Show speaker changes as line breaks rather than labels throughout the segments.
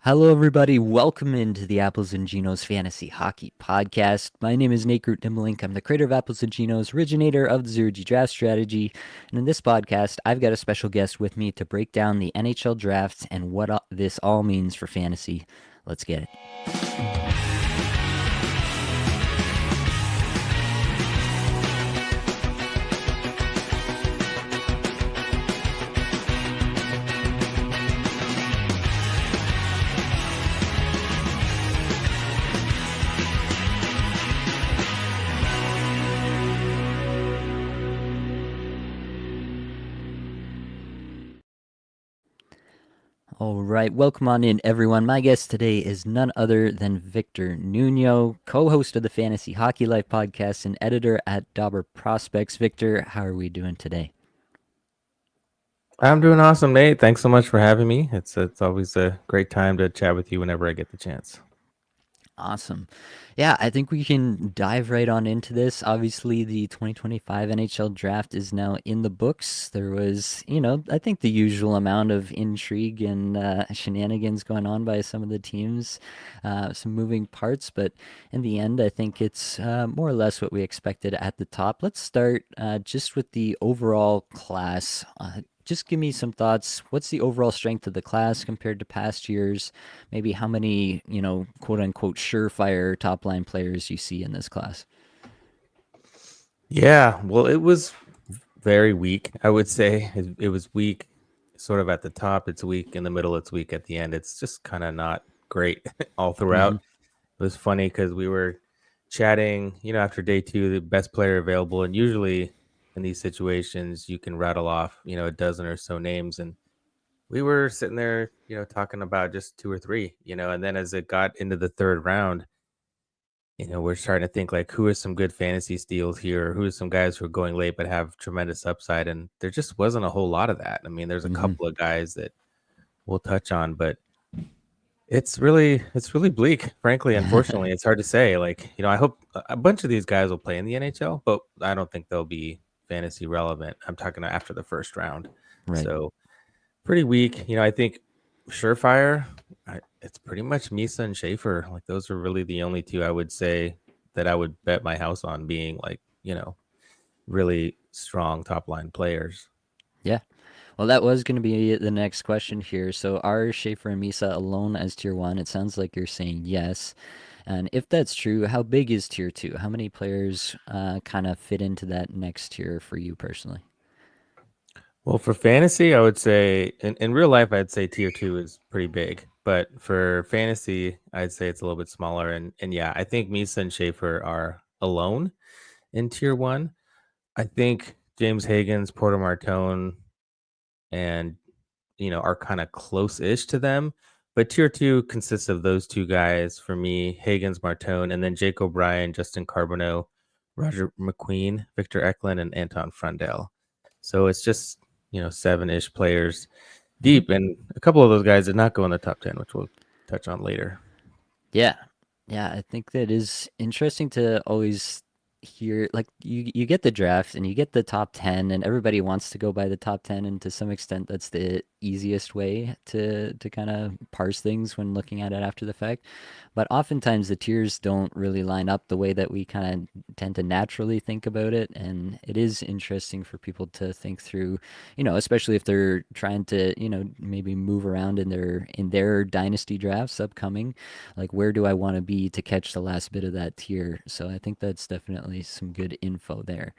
Hello, everybody. Welcome into the Apples and Genos Fantasy Hockey Podcast. My name is Nate Groot Dimmelink. I'm the creator of Apples and Genos, originator of the Zero G Draft strategy. And in this podcast, I've got a special guest with me to break down the NHL Draft and what this all means for fantasy. Let's get it. All right, welcome on in, everyone. My guest today is none other than Victor Nuño, co-host of the Fantasy Hockey Life podcast and editor at Dobber Prospects. Victor, how are we doing today?
I'm doing awesome, Nate. Thanks so much for having me. It's always a great time to chat with you whenever I get the chance.
Awesome. Yeah, I think we can dive right on into this. Obviously, the 2025 NHL draft is now in the books. There was, I think the usual amount of intrigue and shenanigans going on by some of the teams, some moving parts, but in the end, I think it's more or less what we expected at the top. Let's start just with the overall class. Just give me some thoughts. What's the overall strength of the class compared to past years? Maybe how many, quote unquote, surefire top line players you see in this class?
Yeah, well, it was very weak. I would say it was weak, sort of at the top. It's weak in the middle. It's weak at the end. It's just kind of not great all throughout.
Hmm.
It was funny because we were chatting, after day two, the best player available, and usually in these situations, you can rattle off, a dozen or so names, and we were sitting there, talking about just two or three, and then as it got into the third round, we're starting to think like who are some good fantasy steals here, or who are some guys who are going late but have tremendous upside, and there just wasn't a whole lot of that. I mean, there's a
Hmm.
couple of guys that we'll touch on, but it's really bleak, frankly. Unfortunately, it's hard to say. Like, I hope a bunch of these guys will play in the NHL, but I don't think they'll be fantasy relevant. I'm talking after the first round.
Right.
So pretty weak. I think surefire, it's pretty much Misa and Schaefer. Like those are really the only two I would say that I would bet my house on being like, really strong top line players.
Yeah. Well, that was going to be the next question here. So, are Schaefer and Misa alone as tier one? It sounds like you're saying yes. And if that's true, how big is tier two? How many players kind of fit into that next tier for you personally?
Well, for fantasy, I would say in real life, I'd say tier two is pretty big. But for fantasy, I'd say it's a little bit smaller. And yeah, I think Misa and Schaefer are alone in tier one. I think James Hagen's, Porter Martone, and are kind of close-ish to them. But tier two consists of those two guys for me: Hagen's, Martone, and then Jake O'Brien, Justin Carbonneau, Roger McQueen, Victor Eklund, and Anton Frundell. So it's just seven-ish players
Hmm.
deep, and a couple of those guys did not go in the top 10, which we'll touch on later.
Yeah. Yeah, I think that is interesting to always hear. Like, you get the draft and you get the top 10 and everybody wants to go by the top 10, and to some extent that's the easiest way to kind of parse things when looking at it after the fact. But oftentimes the tiers don't really line up the way that we kind of tend to naturally think about it, and it is interesting for people to think through, especially if they're trying to, maybe move around in their dynasty drafts upcoming, like where do I want to be to catch the last bit of that tier. So I think that's definitely some good info there.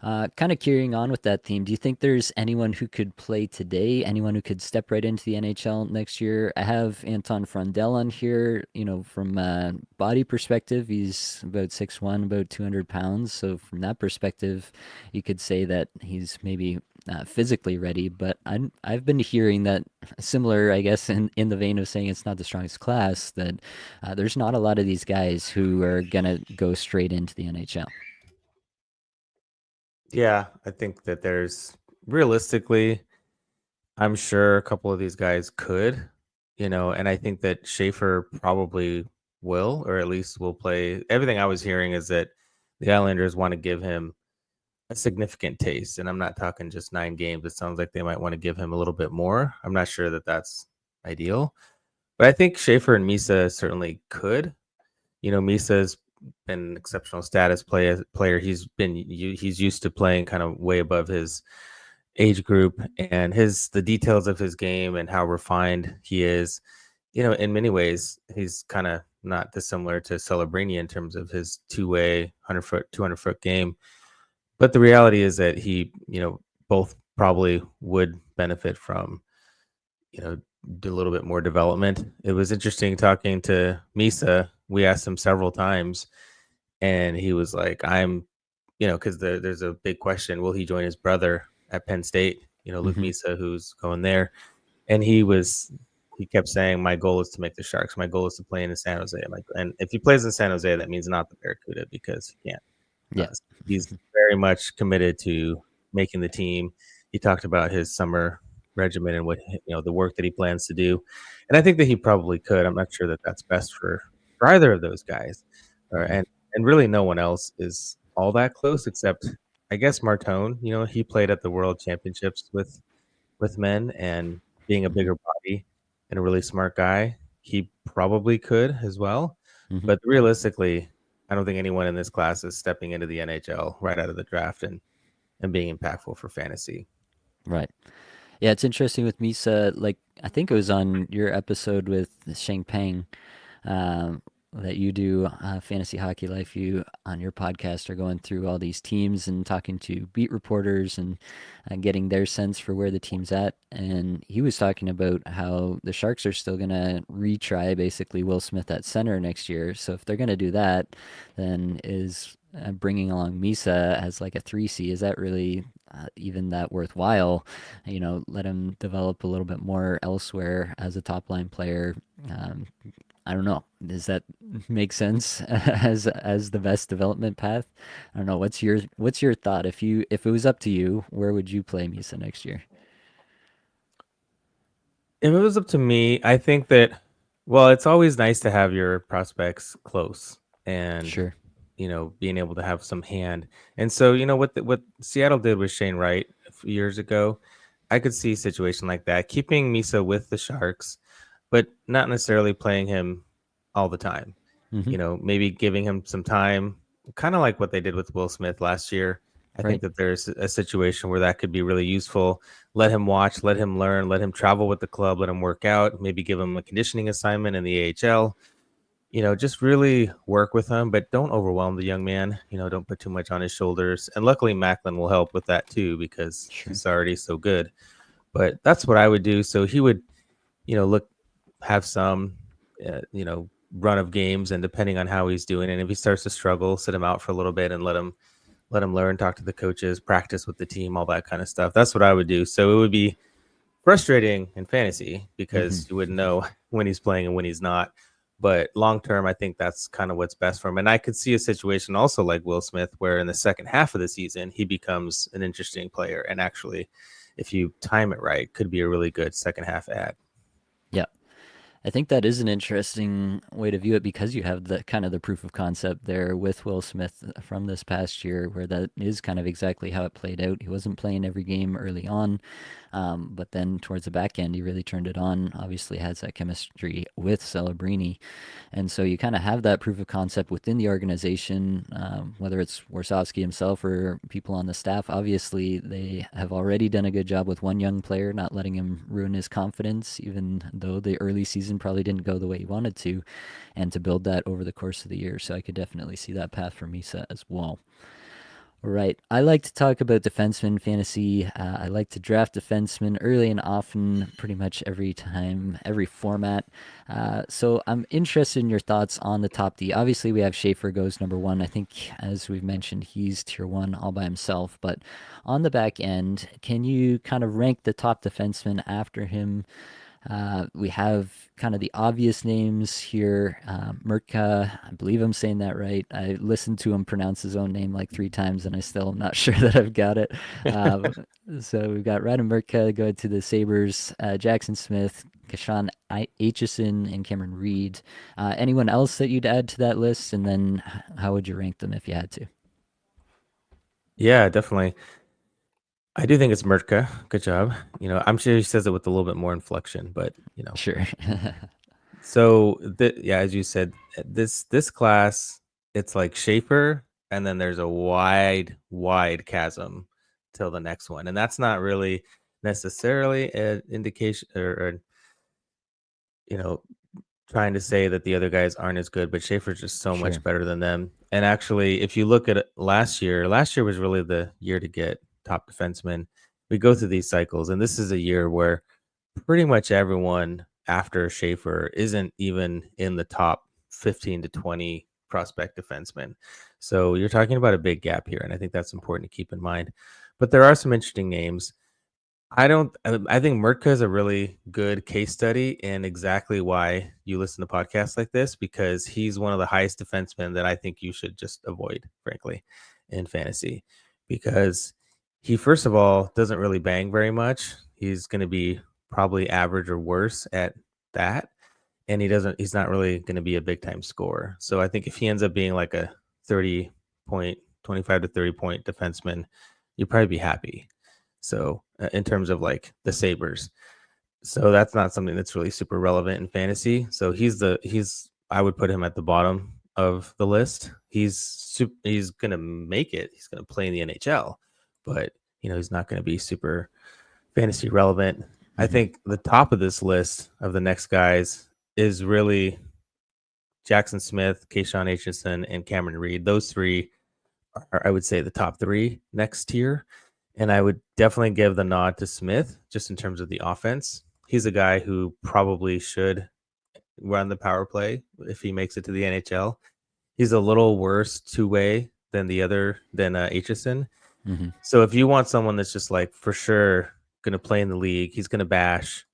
Kind of carrying on with that theme, do you think there's anyone who could play today? Anyone who could step right into the NHL next year? I have Anton Frundell on here. From a body perspective, he's about 6'1", about 200 pounds. So from that perspective, you could say that he's maybe physically ready. But I've been hearing that similar, I guess, in the vein of saying it's not the strongest class, that there's not a lot of these guys who are going to go straight into the NHL.
Yeah, I think that there's realistically, I'm sure a couple of these guys could, and I think that Schaefer probably will, or at least will play. Everything I was hearing is that the Islanders want to give him a significant taste, and I'm not talking just 9 games. It sounds like they might want to give him a little bit more. I'm not sure that that's ideal, But I think Schaefer and Misa certainly could. Misa's been an exceptional status player. He's used to playing kind of way above his age group, and the details of his game and how refined he is. In many ways, he's kind of not dissimilar to Celebrini in terms of his two-way 100-foot, 200-foot game. But the reality is that both probably would benefit from, a little bit more development. It was interesting talking to Misa. We asked him several times, and he was like, because there's a big question: will he join his brother at Penn State? Luke
Hmm.
Misa, who's going there, and he kept saying, "My goal is to make the Sharks. My goal is to play in San Jose." And if he plays in San Jose, that means not the Barracuda because he can't.
Yeah.
He's very much committed to making the team. He talked about his summer regimen and the work that he plans to do, and I think that he probably could. I'm not sure that that's best for either of those guys,
Hmm.
and really no one else is all that close except I guess Martone. He played at the World Championships with men, and being a
Hmm.
bigger body and a really smart guy, he probably could as well.
Hmm.
But realistically, I don't think anyone in this class is stepping into the NHL right out of the draft and being impactful for fantasy.
Right. Yeah, it's interesting with Misa. Like, I think it was on your episode with Sheng Peng, um, that you do, Fantasy Hockey Life. You on your podcast are going through all these teams and talking to beat reporters and getting their sense for where the team's at. And he was talking about how the Sharks are still going to retry basically Will Smith at center next year. So if they're going to do that, then is bringing along Misa as like a 3C, is that really even that worthwhile? Let him develop a little bit more elsewhere as a top line player. Um, I don't know. Does that make sense as the best development path? I don't know. What's your thought? If it was up to you, where would you play Misa next year?
If it was up to me, I think that, well, it's always nice to have your prospects close and,
Sure.
being able to have some hand. And so, what Seattle did with Shane Wright a few years ago, I could see a situation like that, keeping Misa with the Sharks, but not necessarily playing him all the time.
Hmm.
Maybe giving him some time, kind of like what they did with Will Smith last year. I think
Right.
that there's a situation where that could be really useful. Let him watch, let him learn, let him travel with the club, let him work out, maybe give him a conditioning assignment in the AHL. Just really work with him, but don't overwhelm the young man. Don't put too much on his shoulders. And luckily, Macklin will help with that too because
Sure.
he's already so good. But that's what I would do. So he would, look, have some, run of games, and depending on how he's doing, and if he starts to struggle, sit him out for a little bit and let him learn, talk to the coaches, practice with the team, all that kind of stuff. That's what I would do. So it would be frustrating in fantasy
Hmm.
because you wouldn't know when he's playing and when he's not. But long term, I think that's kind of what's best for him. And I could see a situation also like Will Smith, where in the second half of the season, he becomes an interesting player. And actually, if you time it right, could be a really good second half ad.
Yeah. I think that is an interesting way to view it because you have the kind of the proof of concept there with Will Smith from this past year, where that is kind of exactly how it played out. He wasn't playing every game early on, but then towards the back end, he really turned it on. Obviously, has that chemistry with Celebrini, and so you kind of have that proof of concept within the organization, whether it's Warsawski himself or people on the staff. Obviously, they have already done a good job with one young player, not letting him ruin his confidence, even though the early season probably didn't go the way he wanted to, and to build that over the course of the year. So I could definitely see that path for Misa as well. Right. I like to talk about defenseman fantasy. I like to draft defensemen early and often, pretty much every time, every format. So I'm interested in your thoughts on the top D. Obviously, we have Schaefer goes number one. I think, as we've mentioned, he's tier one all by himself. But on the back end, can you kind of rank the top defensemen after him? We have kind of the obvious names here. Murka, I believe I'm saying that right. I listened to him pronounce his own name like 3 times, and I still am not sure that I've got it. Uh, so we've got Radom Murka going to the Sabres, Jackson Smith, Kashan Aitchison, and Cameron Reed. Anyone else that you'd add to that list? And then how would you rank them if you had to?
Yeah, definitely. I do think it's Murtka. Good job. I'm sure he says it with a little bit more inflection, but
Sure.
So as you said, this class, it's like Schaefer, and then there's a wide chasm till the next one, and that's not really necessarily an indication or you know trying to say that the other guys aren't as good, but Schaefer's just so much
Sure.
better than them. And actually, if you look at it last year was really the year to get top defensemen. We go through these cycles, and this is a year where pretty much everyone after Schaefer isn't even in the top 15 to 20 prospect defensemen. So you're talking about a big gap here, and I think that's important to keep in mind. But there are some interesting names. I don't. I think Murtka is a really good case study in exactly why you listen to podcasts like this, because he's one of the highest defensemen that I think you should just avoid, frankly, in fantasy, because he first of all doesn't really bang very much. He's going to be probably average or worse at that, and he's not really going to be a big time scorer. So I think if he ends up being like a 30 point, 25 to 30 point defenseman, you'll probably be happy. So in terms of like the Sabres, so that's not something that's really super relevant in fantasy. So he's I would put him at the bottom of the list. He's gonna make it. He's gonna play in the NHL, but he's not gonna be super fantasy relevant. I
Hmm.
think the top of this list of the next guys is really Jackson Smith, Kayshawn Aitchison, and Cameron Reed. Those three are, I would say, the top three next tier. And I would definitely give the nod to Smith just in terms of the offense. He's a guy who probably should run the power play if he makes it to the NHL. He's a little worse two-way than Aitchison.
Hmm.
So if you want someone that's just like for sure going to play in the league, he's going to bash,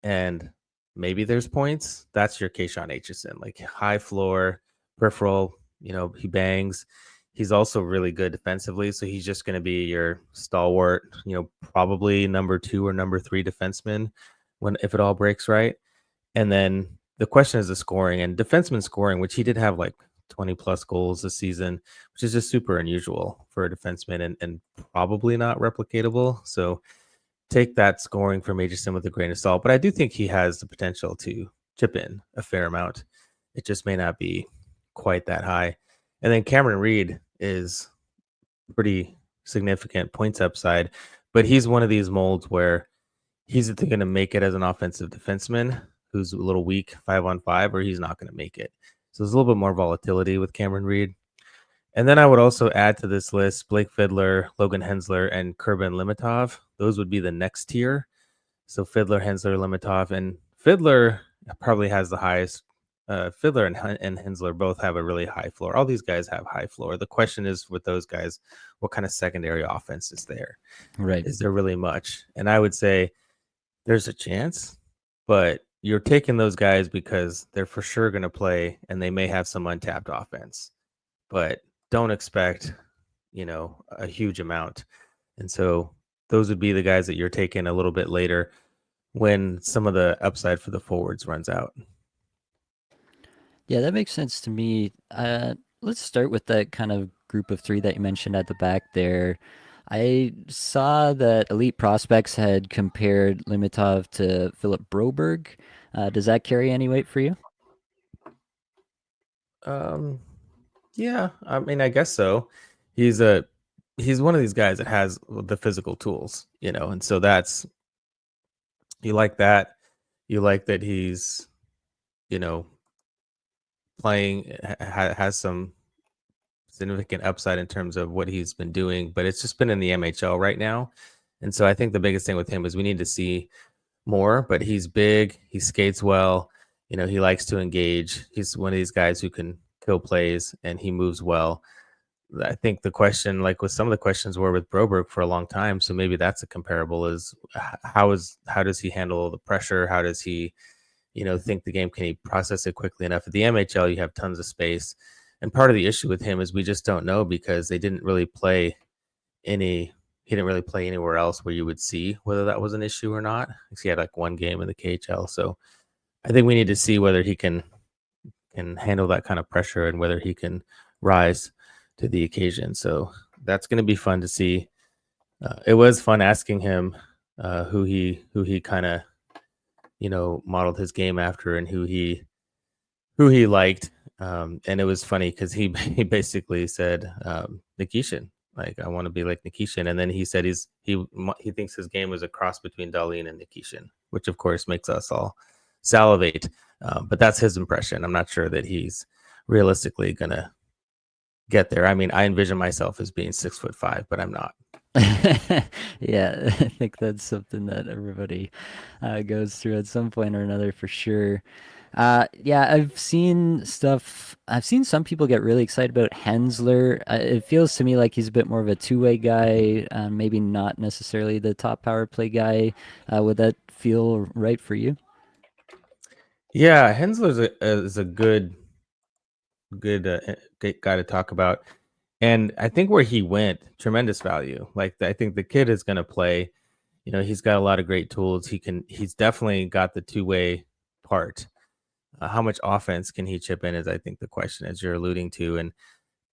and maybe there's points. That's your Kayshawn Aitchison, like high floor, peripheral. He bangs. He's also really good defensively, so he's just going to be your stalwart. Probably number 2 or number 3 defenseman if it all breaks right. And then the question is the scoring and defenseman scoring, which he did have like 20 plus goals this season, which is just super unusual for a defenseman and probably not replicatable. So take that scoring from Aitchison with a grain of salt, but I do think he has the potential to chip in a fair amount. It just may not be quite that high. And then Cameron Reed is pretty significant points upside, but he's one of these molds where he's either going to make it as an offensive defenseman who's a little weak 5-on-5, or he's not going to make it. So there's a little bit more volatility with Cameron Reed. And then I would also add to this list Blake Fiddler, Logan Hensler, and Kurban Limitov. Those would be the next tier. So Fiddler, Hensler, Limitov, and Fiddler probably has the highest. Fiddler and Hensler both have a really high floor. All these guys have high floor. The question is with those guys, what kind of secondary offense is there?
Right.
Is there really much? And I would say there's a chance, but you're taking those guys because they're for sure going to play and they may have some untapped offense, but don't expect, a huge amount. And so those would be the guys that you're taking a little bit later when some of the upside for the forwards runs out.
Yeah, that makes sense to me. Let's start with that kind of group of three that you mentioned at the back there. I saw that Elite Prospects had compared Limitov to Philip Broberg. Does that carry any weight for you?
Um, yeah, I mean, I guess so. He's a he's one of these guys that has the physical tools, and so that's you like that. You like that he's, you know, playing has some significant upside in terms of what he's been doing, but it's just been in the MHL right now. And so I think the biggest thing with him is we need to see more, but he's big, he skates well, he likes to engage. He's one of these guys who can kill plays and he moves well. I think the question, like with some of the questions, were with Broberg for a long time. So maybe that's a comparable is how does he handle the pressure? How does he, think the game? Can he process it quickly enough? At the MHL, you have tons of space. And part of the issue with him is we just don't know because they didn't really play any he didn't really play anywhere else where you would see whether that was an issue or not. He had like one game in the KHL. So I think we need to see whether he can handle that kind of pressure and whether he can rise to the occasion. So that's going to be fun to see. It was fun asking him who he kind of modeled his game after and who he liked. And it was funny because he basically said Nikishin, like I want to be like Nikishin, and then he said he thinks his game was a cross between Darlene and Nikishin, which of course makes us all salivate. But that's his impression. I'm not sure that he's realistically gonna get there. I mean, I envision myself as being 6'5", but I'm not.
Yeah, I think that's something that everybody goes through at some point or another for sure. Yeah, I've seen stuff. I've seen some people get really excited about Hensler. It feels to me like he's a bit more of a two-way guy, maybe not necessarily the top power play guy. Would that feel right for you?
Yeah, Hensler is a good guy to talk about. And I think where he went, tremendous value. Like I think the kid is going to play. He's got a lot of great tools. He's definitely got the two-way part. How much offense can he chip in is I think the question as you're alluding to.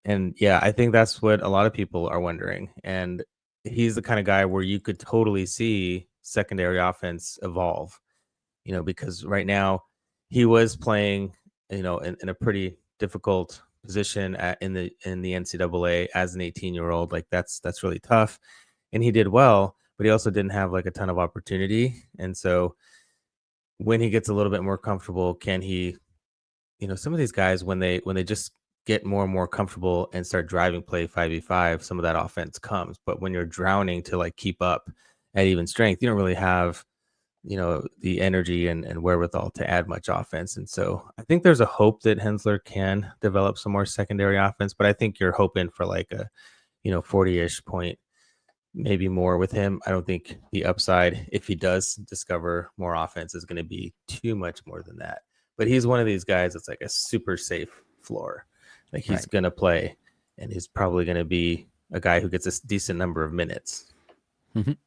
And yeah, I think that's what a lot of people are wondering. And he's the kind of guy where you could totally see secondary offense evolve, because right now he was playing, in a pretty difficult position in the NCAA as an 18-year-old. Like that's really tough, and he did well, but he also didn't have like a ton of opportunity. And so when he gets a little bit more comfortable, can he? Some of these guys when they just get more and more comfortable and start driving play 5v5, some of that offense comes. But when you're drowning to like keep up at even strength, you don't really have the energy and wherewithal to add much offense. And so I think there's a hope that Hensler can develop some more secondary offense, but I think you're hoping for like a 40-ish point, maybe more with him. I don't think the upside, if he does discover more offense, is going to be too much more than that. But he's one of these guys that's like a super safe floor. Like he's
Right.
going to play, and he's probably going to be a guy who gets a decent number of minutes.
Mhm.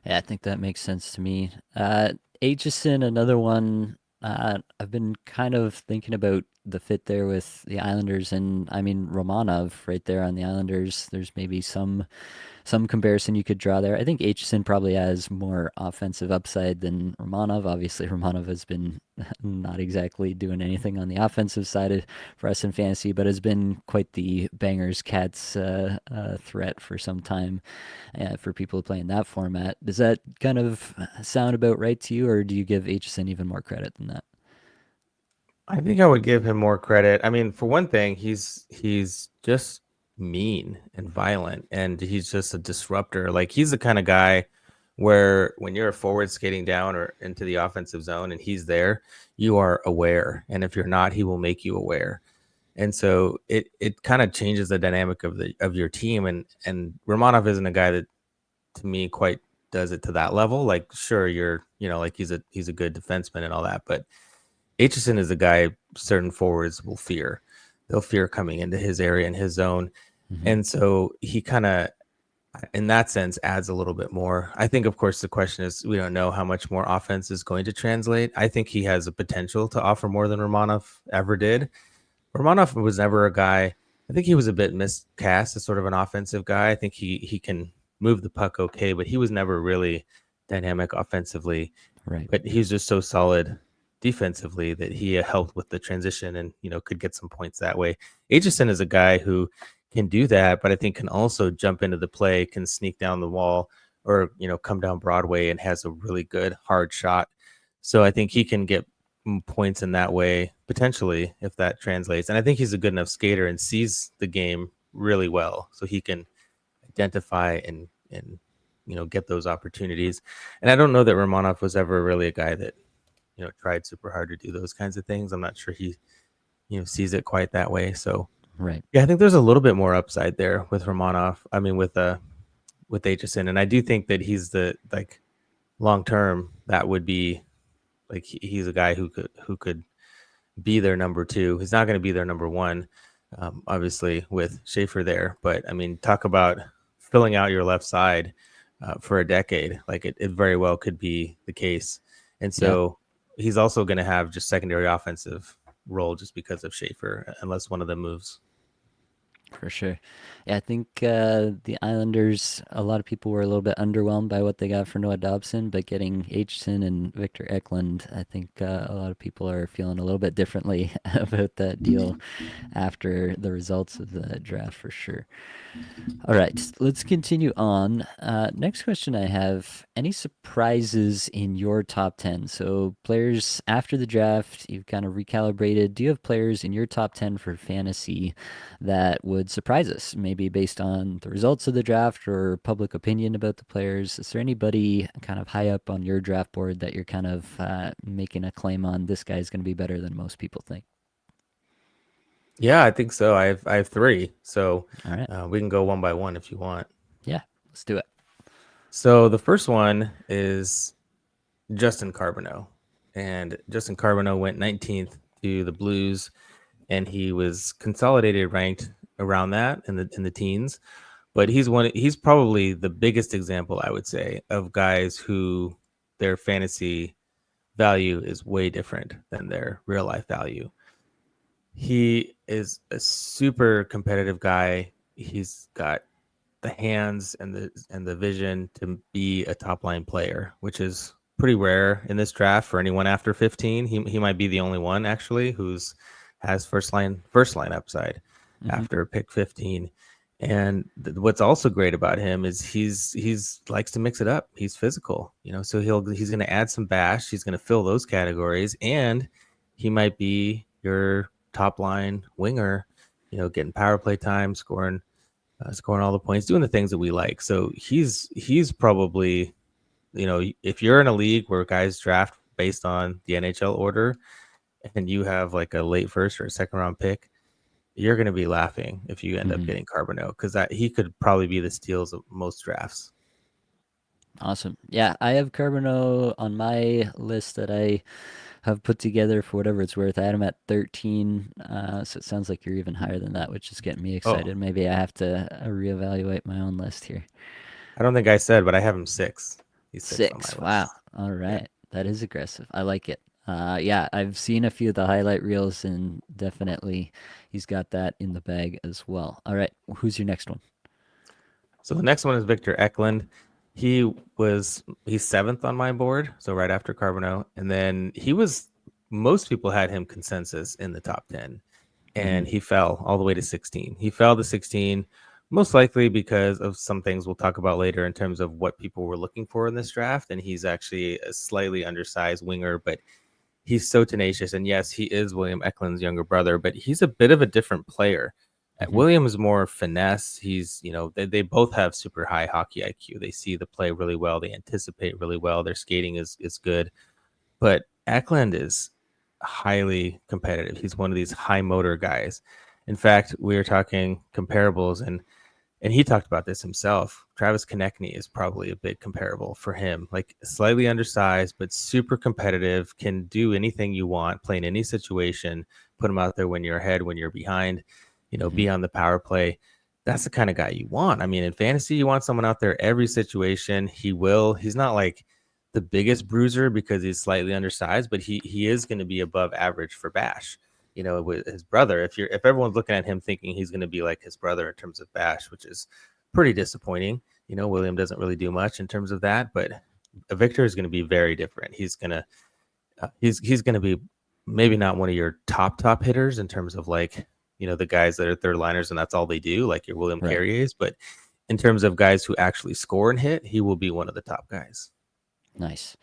Yeah, I think that makes sense to me. Aitchison, another one. I've been kind of thinking about the fit there with the Islanders, and I mean Romanov right there on the Islanders. There's maybe some comparison you could draw there. I think Aitchison probably has more offensive upside than Romanov. Obviously, Romanov has been not exactly doing anything on the offensive side for us in fantasy, but has been quite the bangers cats threat for some time for people playing that format. Does that kind of sound about right to you, or do you give Aitchison even more credit than that?
I think I would give him more credit. I mean, for one thing, he's just mean and violent, and he's just a disruptor. Like he's the kind of guy where when you're a forward skating down or into the offensive zone and he's there, you are aware, and if you're not, he will make you aware. And so it kind of changes the dynamic of your team. And Romanov isn't a guy that to me quite does it to that level. Like sure, like he's a good defenseman and all that, but Aitchison is a guy certain forwards will fear. They'll fear coming into his area and his zone.
Hmm.
And so he kind of, in that sense, adds a little bit more. I think, of course, the question is we don't know how much more offense is going to translate. I think he has a potential to offer more than Romanov ever did. Romanov was never a guy, I think he was a bit miscast as sort of an offensive guy. I think he can move the puck okay, but he was never really dynamic offensively,
Right.
but he was just so solid defensively that he helped with the transition and could get some points that way. Aitchison is a guy who can do that, but I think can also jump into the play, can sneak down the wall, or come down Broadway and has a really good hard shot. So I think he can get points in that way potentially if that translates. And I think he's a good enough skater and sees the game really well, so he can identify and get those opportunities. And I don't know that Romanov was ever really a guy that tried super hard to do those kinds of things. I'm not sure he sees it quite that way. So
Right.
yeah, I think there's a little bit more upside there with Romanov. I mean with Aitchison, and I do think that he's the like long term that would be like he's a guy who could be their number two. He's not going to be their number one, obviously with Schaefer there. But I mean, talk about filling out your left side for a decade. Like it very well could be the case. And
Yeah.
so he's also going to have just secondary offensive role just because of Schaefer, unless one of them moves.
For sure. Yeah, I think the Islanders, a lot of people were a little bit underwhelmed by what they got for Noah Dobson, but getting Aitchison and Victor Eklund, I think a lot of people are feeling a little bit differently about that deal after the results of the draft for sure. All right, let's continue on. Next question I have, any surprises in your top 10? So, players after the draft, you've kind of recalibrated. Do you have players in your top 10 for fantasy that would surprise us, maybe based on the results of the draft or public opinion about the players? Is there anybody kind of high up on your draft board that you're kind of making a claim on this guy's going to be better than most people think?
Yeah, I think so. I have three, so
All right.
we can go one by one if you want.
Yeah, let's do it.
So the first one is Justin Carbonneau, and Justin Carbonneau went 19th to the Blues, and he was consolidated ranked around that in the teens. But he's probably the biggest example, I would say, of guys who their fantasy value is way different than their real life value. He is a super competitive guy. He's got the hands and the vision to be a top line player, which is pretty rare in this draft for anyone after 15. He might be the only one actually who's has first line upside
Hmm.
after pick 15. And what's also great about him is he's likes to mix it up. He's physical, so he's going to add some bash. He's going to fill those categories, and he might be your top line winger, getting power play time, scoring all the points, doing the things that we like. So he's probably, if you're in a league where guys draft based on the NHL order and you have like a late first or a second round pick, you're going to be laughing if you end up
Hmm.
getting Carbonneau because that he could probably be the steals of most drafts.
Awesome. Yeah, I have Carbonneau on my list that I have put together for whatever it's worth. I had him at 13, so it sounds like you're even higher than that, which is getting me
Oh,
excited. Maybe I have to reevaluate my own list here.
I don't think I said, but I have him six. He's six on my
6. Wow.
list.
All
Yeah.
right. That is aggressive. I like it. Yeah, I've seen a few of the highlight reels, and definitely he's got that in the bag as well. All right. Who's your next one?
So the next one is Victor Eklund. He's seventh on my board, so right after Carbonneau, and then most people had him consensus in the top 10,
Hmm.
and he fell all the way to 16. He fell to 16, most likely because of some things we'll talk about later in terms of what people were looking for in this draft, and he's actually a slightly undersized winger, but he's so tenacious. And yes, he is William Eklund's younger brother, but he's a bit of a different player.
Hmm.
William is more finesse. They both have super high hockey IQ. They see the play really well. They anticipate really well. Their skating is good. But Eklund is highly competitive. He's one of these high motor guys. In fact, we were talking comparables, and he talked about this himself. Travis Konechny is probably a bit comparable for him, like slightly undersized, but super competitive, can do anything you want, play in any situation, put him out there when you're ahead, when you're behind,
Hmm.
be on the power play. That's the kind of guy you want. I mean, in fantasy, you want someone out there every situation. He's not like the biggest bruiser because he's slightly undersized, but he is going to be above average for bash, with his brother. If everyone's looking at him thinking he's going to be like his brother in terms of bash, which is pretty disappointing. William doesn't really do much in terms of that, but Victor is going to be very different. He's going to be maybe not one of your top hitters in terms of like, the guys that are third liners and that's all they do, like your William
Right.
Carriers, but in terms of guys who actually score and hit, he will be one of the top guys.
Nice.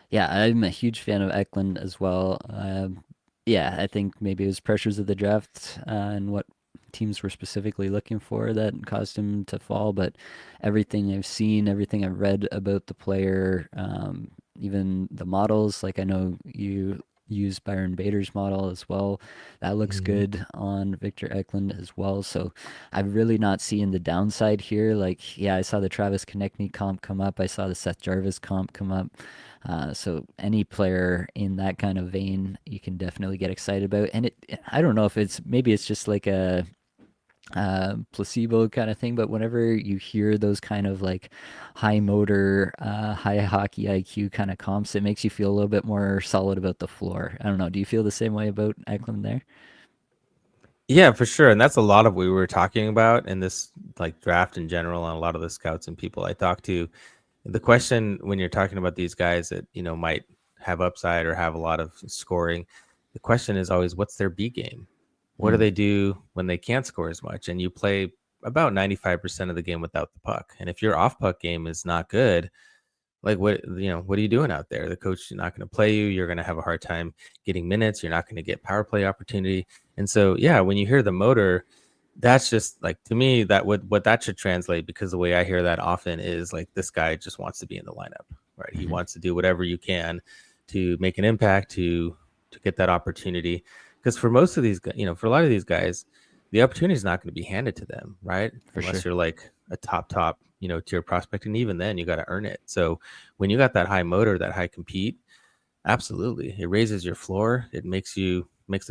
Yeah, I'm a huge fan of Eklund as well. Yeah, I think maybe it was pressures of the draft and what teams were specifically looking for that caused him to fall. But everything I've seen, everything I've read about the player, even the models, like I know you use Byron Bader's model as well. That looks
Mm-hmm.
good on Victor Eklund as well. So I've really not seen the downside here. Like, yeah, I saw the Travis Konechny comp come up. I saw the Seth Jarvis comp come up. So any player in that kind of vein, you can definitely get excited about. And I don't know if maybe it's just like a placebo kind of thing, but whenever you hear those kind of like high motor, high hockey IQ kind of comps, it makes you feel a little bit more solid about the floor. I don't know. Do you feel the same way about Eklund there?
Yeah, for sure. And that's a lot of what we were talking about in this like draft in general, and a lot of the scouts and people I talk to. The question when you're talking about these guys that, might have upside or have a lot of scoring, the question is always what's their B game? What do
Mm,
they do when they can't score as much? And you play about 95% of the game without the puck. And if your off puck game is not good, like what are you doing out there? The coach is not going to play you. You're going to have a hard time getting minutes. You're not going to get power play opportunity. And so, yeah, when you hear the motor, that's just like, to me, that what that should translate, because the way I hear that often is like, this guy just wants to be in the lineup, right? He
mhm,
wants to do whatever you can to make an impact, to get that opportunity. Because for most of these guys, for a lot of these guys, the opportunity is not going to be handed to them, right?
for
Unless
sure.
you're like a top, tier prospect, and even then you got to earn it. So when you got that high motor, that high compete, absolutely, it raises your floor. It makes the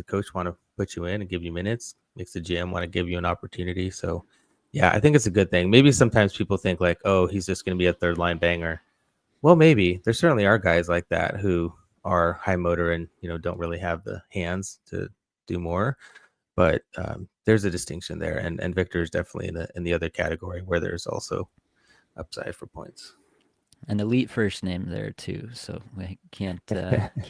coach want to put you in and give you minutes. Makes the GM want to give you an opportunity. So, yeah, I think it's a good thing. Maybe sometimes people think like, oh, he's just going to be a third line banger. Well, maybe there certainly are guys like that who are high motor and don't really have the hands to do more. But there's a distinction there, and Victor is definitely in the other category where there's also upside for points.
An elite first name there too, so we can't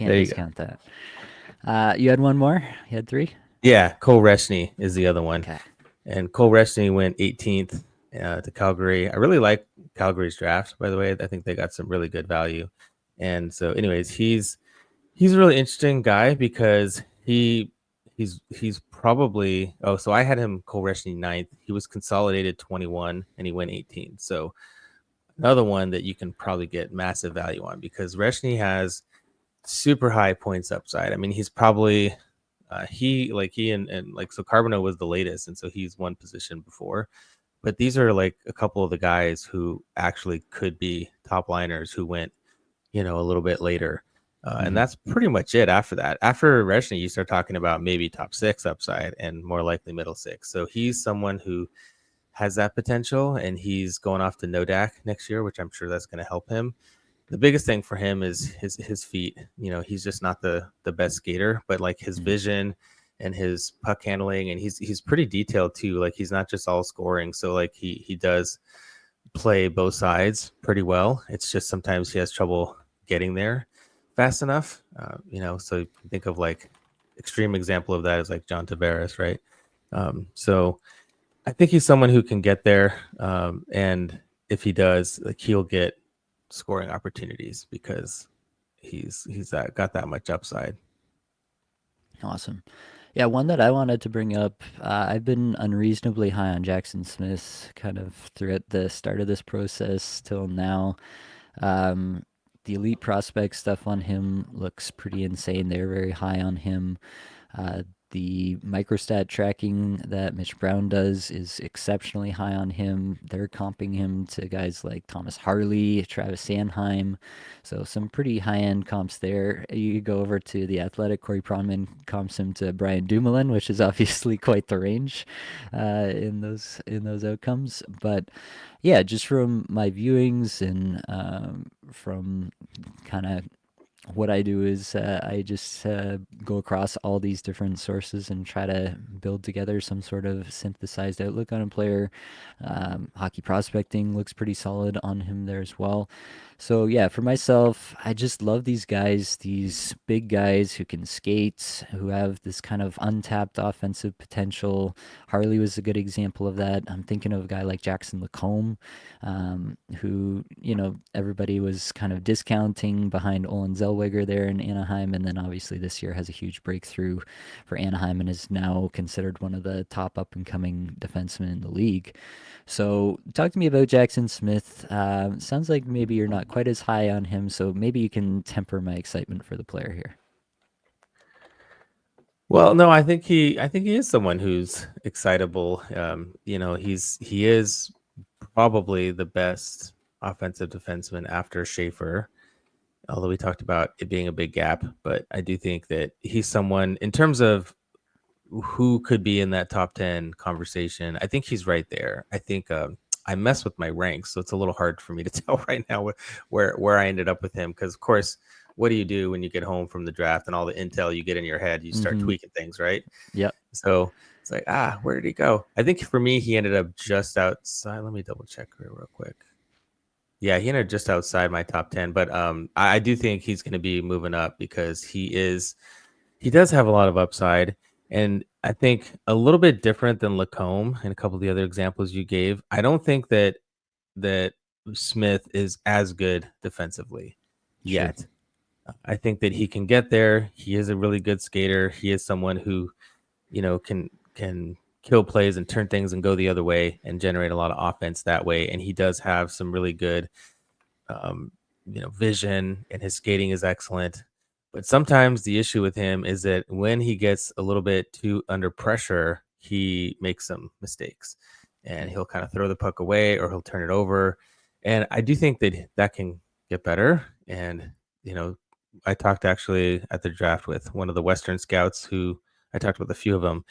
There you go.
discount that. You had one more. You had three.
Yeah, Cole Reshney is the other one,
Okay.
and Cole Reshney went 18th to Calgary. I really like Calgary's draft, by the way. I think they got some really good value, and so, anyways, he's a really interesting guy because he's probably, so I had him Cole Reshney ninth. He was consolidated 21, and he went 18th. So another one that you can probably get massive value on, because Reshney has super high points upside. I mean, he's probably he and like, so Carbonneau was the latest, and so he's one position before. But these are like a couple of the guys who actually could be top liners who went, a little bit later. And
Hmm.
that's pretty much it after that. After Reshny, you start talking about maybe top six upside and more likely middle six. So he's someone who has that potential, and he's going off to Nodak next year, which I'm sure that's going to help him. The biggest thing for him is his feet. He's just not the best skater, but like his
Hmm.
vision and his puck handling, and he's pretty detailed too. Like, he's not just all scoring. So like he does play both sides pretty well. It's just sometimes he has trouble getting there fast enough. So you think of like extreme example of that is like John Tavares, right? So I think he's someone who can get there, and if he does, like, he'll get scoring opportunities because he's got that much upside.
Awesome. Yeah, one that I wanted to bring up. I've been unreasonably high on Jackson Smith kind of throughout the start of this process till now. Um, the elite prospect stuff on him looks pretty insane. They're very high on him. Uh, the microstat tracking that Mitch Brown does is exceptionally high on him. They're comping him to guys like Thomas Harley, Travis Sanheim. So some pretty high-end comps there. You go over to the Athletic, Corey Pronman comps him to Brian Dumoulin, which is obviously quite the range in those outcomes. But yeah, just from my viewings and from kind of what I do is I just go across all these different sources and try to build together some sort of synthesized outlook on a player. Hockey prospecting looks pretty solid on him there as well. So yeah, for myself, I just love these guys, these big guys who can skate, who have this kind of untapped offensive potential. Harley was a good example of that. I'm thinking of a guy like Jackson Lacombe, who, everybody was kind of discounting behind Olin Zellweger there in Anaheim. And then obviously this year has a huge breakthrough for Anaheim and is now considered one of the top up and coming defensemen in the league. So talk to me about Jackson Smith. Sounds like maybe you're not quite as high on him, so maybe you can temper my excitement for the player here.
Well, no, I think he is someone who's excitable. He is probably the best offensive defenseman after Schaefer, although we talked about it being a big gap. But I do think that he's someone, in terms of who could be in that top 10 conversation, I think he's right there. I think I mess with my ranks, so it's a little hard for me to tell right now where I ended up with him, because of course, what do you do when you get home from the draft and all the intel you get in your head? You start
Mm-hmm.
tweaking things, right?
Yep.
So It's like, where did he go? I think for me, he ended up just outside. Let me double check real quick. Yeah, he ended just outside my top 10, but I do think he's going to be moving up because he does have a lot of upside, and I think a little bit different than Lacombe and a couple of the other examples you gave. I don't think that Smith is as good defensively
Sure.
yet. I think that he can get there. He is a really good skater. He is someone who, can kill plays and turn things and go the other way and generate a lot of offense that way. And he does have some really good um, vision, and his skating is excellent. But sometimes the issue with him is that when he gets a little bit too under pressure, he makes some mistakes and he'll kind of throw the puck away or he'll turn it over. And I do think that can get better. And, I talked actually at the draft with one of the Western scouts who I talked with a few of them,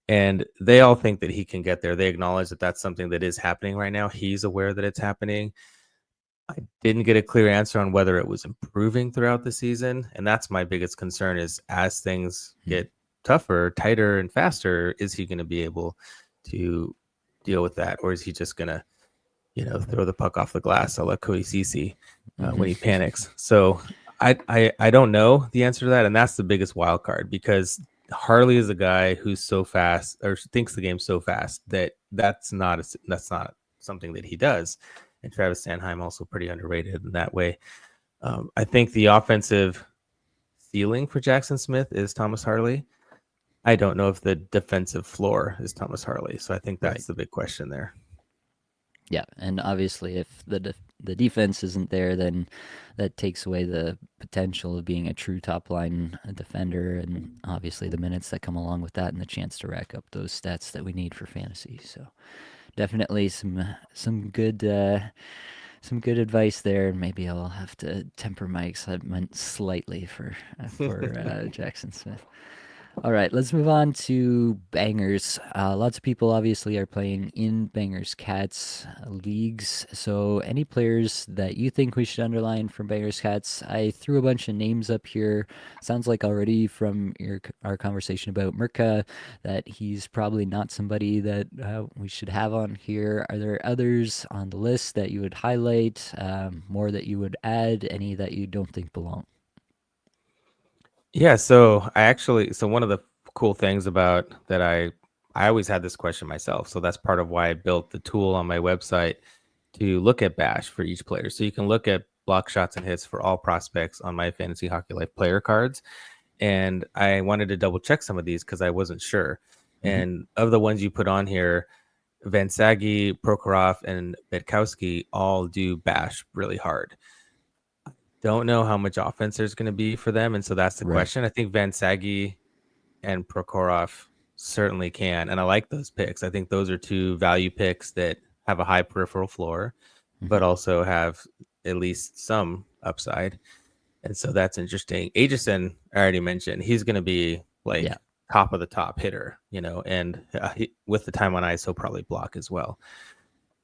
and they all think that he can get there. They acknowledge that that's something that is happening right now. He's aware that it's happening. I didn't get a clear answer on whether it was improving throughout the season, and that's my biggest concern is as things
Mhm.
get tougher, tighter, and faster, is he going to be able to deal with that, or is he just going to, throw the puck off the glass a la Koisisi when he
Mhm.
panics? So I don't know the answer to that, and that's the biggest wild card because Harley is a guy who's so fast or thinks the game so fast that that's not something that he does. And Travis Sanheim also pretty underrated in that way. I think the offensive ceiling for Jackson Smith is Thomas Harley. I don't know if the defensive floor is Thomas Harley. So I think
Right.
that's the big question there.
Yeah, and obviously, if the defense isn't there, then that takes away the potential of being a true top line defender, and obviously the minutes that come along with that, and the chance to rack up those stats that we need for fantasy. So definitely some good advice there. Maybe I'll have to temper my excitement slightly for Jackson Smith. All right, let's move on to bangers. Lots of people obviously are playing in bangers cats leagues. So, any players that you think we should underline from bangers cats? I threw a bunch of names up here. Sounds like already from our conversation about Mirka that he's probably not somebody that we should have on here. Are there others on the list that you would highlight? More that you would add? Any that you don't think belong?
Yeah, so one of the cool things about that I always had this question myself. So that's part of why I built the tool on my website to look at bash for each player. So you can look at block shots and hits for all prospects on my Fantasy Hockey Life player cards. And I wanted to double check some of these because I wasn't sure.
Hmm.
And of the ones you put on here, Vansagi, Prokhorov, and Betkowski all do bash really hard. Don't know how much offense there's going to be for them, and so that's the
Right.
question. I think Vansagi and Prokhorov certainly can, and I like those picks. I think those are two value picks that have a high peripheral floor,
Hmm.
but also have at least some upside, and so that's interesting. Aegison, I already mentioned, he's going to be
Yeah.
like top of the top hitter, and with the time on ice, he'll probably block as well.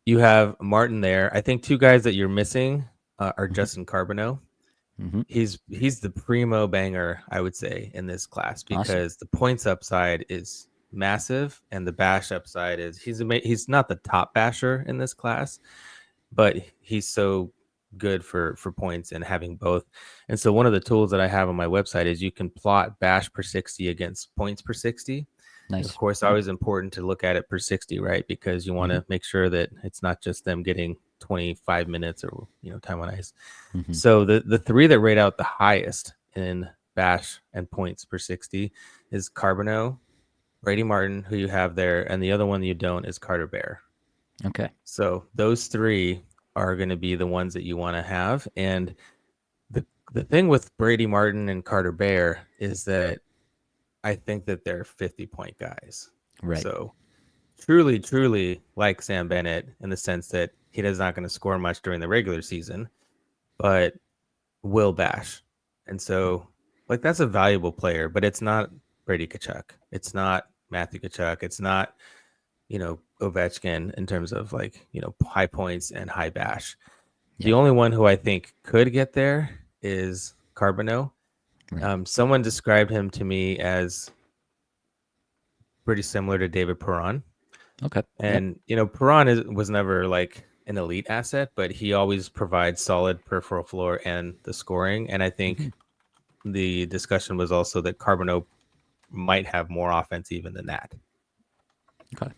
You have Martin there. I think two guys that you're missing are
Hmm.
Justin Carbonneau.
Hmm.
He's the primo banger, I would say, in this class
Awesome.
because the points upside is massive and the bash upside is he's not the top basher in this class, but he's so good for points and having both. And so one of the tools that I have on my website is you can plot bash per 60 against points per 60. And of
Nice.
course,
Yep.
always important to look at it per 60, right? Because you want
Hmm.
to make sure that it's not just them getting 25 minutes or time on ice.
Hmm.
So the three that rate out the highest in bash and points per 60 is Carbonneau, Brady Martin, who you have there, and the other one you don't is Carter Bear.
Okay.
So those three are going to be the ones that you want to have. And the the thing with Brady Martin and Carter Bear is that I think that they're 50-point guys.
Right.
So truly, truly like Sam Bennett in the sense that he is not going to score much during the regular season, but will bash. And so like that's a valuable player, but it's not Brady Kachuk. It's not Matthew Kachuk. It's not, Ovechkin in terms of like, high points and high bash. The
Yep.
only one who I think could get there is Carbonneau.
Right.
Someone described him to me as pretty similar to David Perron.
Okay. Yep.
And Perron was never like an elite asset, but he always provides solid peripheral floor and the scoring. And I
Hmm.
think the discussion was also that Carbonneau might have more offense even than that.
Okay.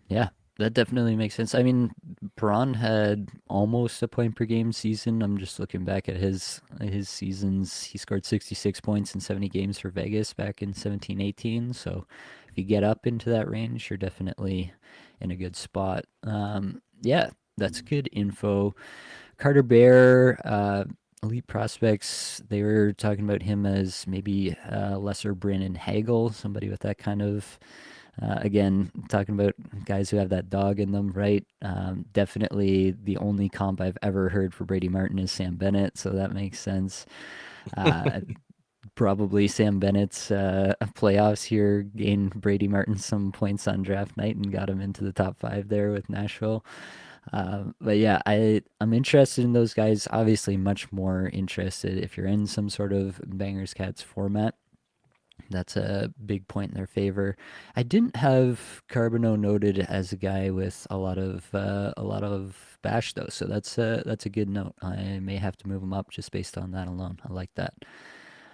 Yeah, that definitely makes sense. I mean, Perron had almost a point per game season. I'm just looking back at his seasons. He scored 66 points in 70 games for Vegas back in 17-18. So if you get up into that range, you're definitely in a good spot. Yeah, that's good info. Carter Bear, elite prospects. They were talking about him as maybe lesser Brandon Hagel, somebody with that kind of again, talking about guys who have that dog in them, right? Definitely the only comp I've ever heard for Brady Martin is Sam Bennett, so that makes sense. Uh, Probably Sam Bennett's playoffs here gained Brady Martin some points on draft night and got him into the top five there with Nashville. But yeah, I'm interested in those guys. Obviously, much more interested if you're in some sort of bangers cats format. That's a big point in their favor. I didn't have Carbonneau noted as a guy with a lot of bash though, so that's a good note. I may have to move him up just based on that alone. I like that.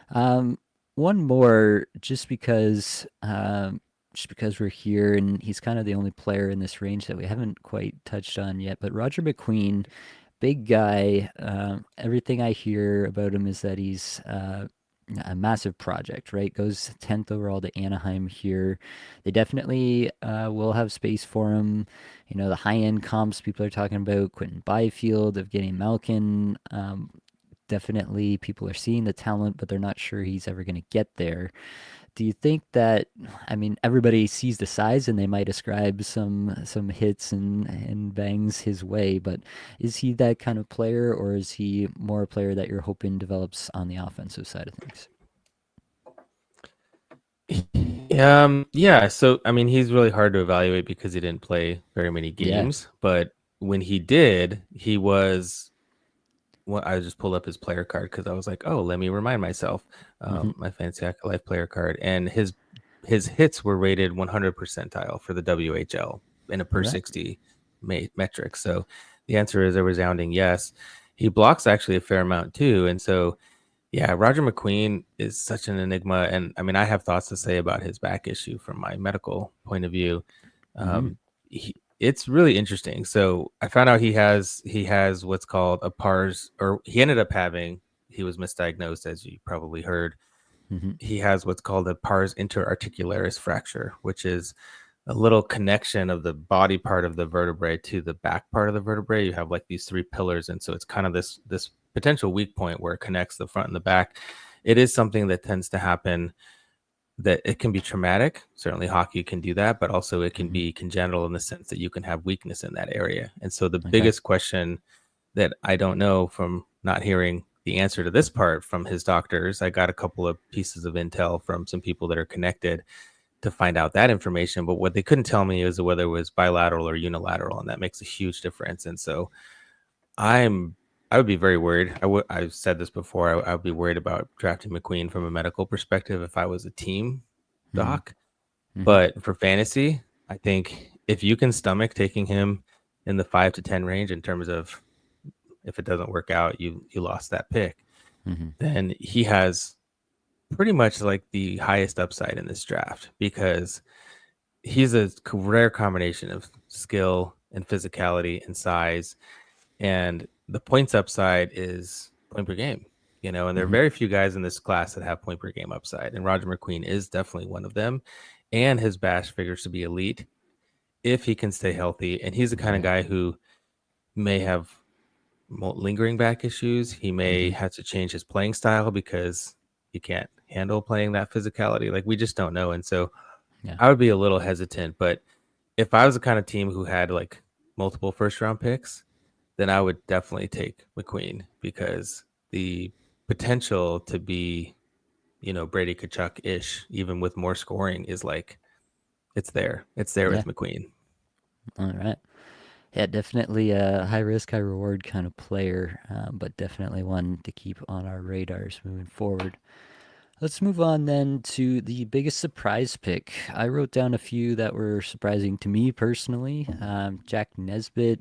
Um, One more, just because we're here and he's kind of the only player in this range that we haven't quite touched on yet. But Roger McQueen, big guy. Everything I hear about him is that he's a massive project, right? Goes 10th overall to Anaheim here. They definitely will have space for him. The high end comps people are talking about Quentin Byfield, of getting Malkin. Definitely people are seeing the talent, but they're not sure he's ever going to get there. Do you think that, I mean, everybody sees the size and they might ascribe some hits and bangs his way, but is he that kind of player, or is he more a player that you're hoping develops on the offensive side of things?
Yeah. So I mean, he's really hard to evaluate because he didn't play very many
Yeah.
games. But when he did, he was. Well, I just pulled up his player card because I was like, oh, let me remind myself,
Hmm.
my Fantasy Hockey Life player card, and his hits were rated 100 percentile for the WHL in a
All
per
right.
60 metric. So the answer is a resounding yes. He blocks actually a fair amount too, and so yeah, Roger McQueen is such an enigma. And I mean, I have thoughts to say about his back issue from my medical point of view.
Hmm.
It's really interesting. So I found out he has what's called a pars, or he ended up having, he was misdiagnosed, as you probably heard.
Hmm.
He has what's called a pars interarticularis fracture, which is a little connection of the body part of the vertebrae to the back part of the vertebrae. You have like these three pillars, and so it's kind of this potential weak point where it connects the front and the back. It is something that tends to happen, that it can be traumatic. Certainly hockey can do that, but also it can
Hmm.
be congenital in the sense that you can have weakness in that area. And so the
Okay.
biggest question that I don't know, from not hearing the answer to this part from his doctors, I got a couple of pieces of intel from some people that are connected to find out that information. But what they couldn't tell me is whether it was bilateral or unilateral, and that makes a huge difference. And so I'm I would be very worried. I've said this before. I would be worried about drafting McQueen from a medical perspective if I was a team
Hmm.
doc.
Hmm.
But for fantasy, I think if you can stomach taking him in the 5 to 10 range, in terms of, if it doesn't work out, you lost that pick,
Hmm.
then he has pretty much like the highest upside in this draft, because he's a rare combination of skill and physicality and size, and the points upside is point per game. And there are
Hmm.
very few guys in this class that have point per game upside, and Roger McQueen is definitely one of them. And his bash figures to be elite if he can stay healthy. And he's the kind of
Yeah.
guy who may have lingering back issues. He may
Hmm.
have to change his playing style because he can't handle playing that physicality. Like, we just don't know. And so
Yeah.
I would be a little hesitant. But if I was the kind of team who had like multiple first round picks, then I would definitely take McQueen, because the potential to be, Brady Kachuk ish, even with more scoring, is like, it's there. It's there
Yeah.
with McQueen.
All right. Yeah, definitely a high risk, high reward kind of player, but definitely one to keep on our radars moving forward. Let's move on then to the biggest surprise pick. I wrote down a few that were surprising to me personally. Jack Nesbitt,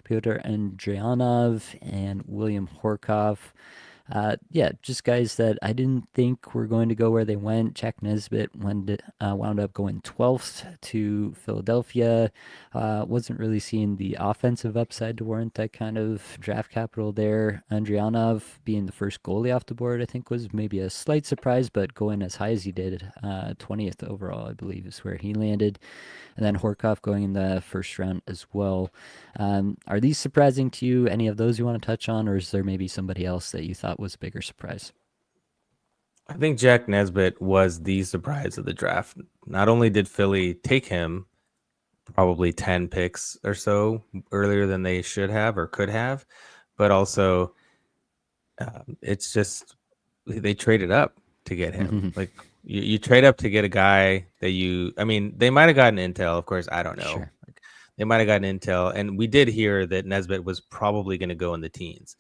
Pyotr Andrianov, and William Horkoff. Yeah, just guys that I didn't think were going to go where they went. Jack Nesbitt wound up going 12th to Philadelphia. Wasn't really seeing the offensive upside to warrant that kind of draft capital there. Andrianov being the first goalie off the board, I think, was maybe a slight surprise, but going as high as he did, 20th overall, I believe, is where he landed. And then Horkoff going in the first round as well. Are these surprising to you? Any of those you want to touch on, or is there maybe somebody else that you thought was a bigger surprise?
I think Jack Nesbitt was the surprise of the draft. Not only did Philly take him probably 10 picks or so earlier than they should have or could have, but also it's just they traded up to get him. Like you trade up to get a guy that I mean, they might have gotten intel. Of course, I don't know.
Sure.
Like, they might have gotten intel. And we did hear that Nesbitt was probably going to go in the teens,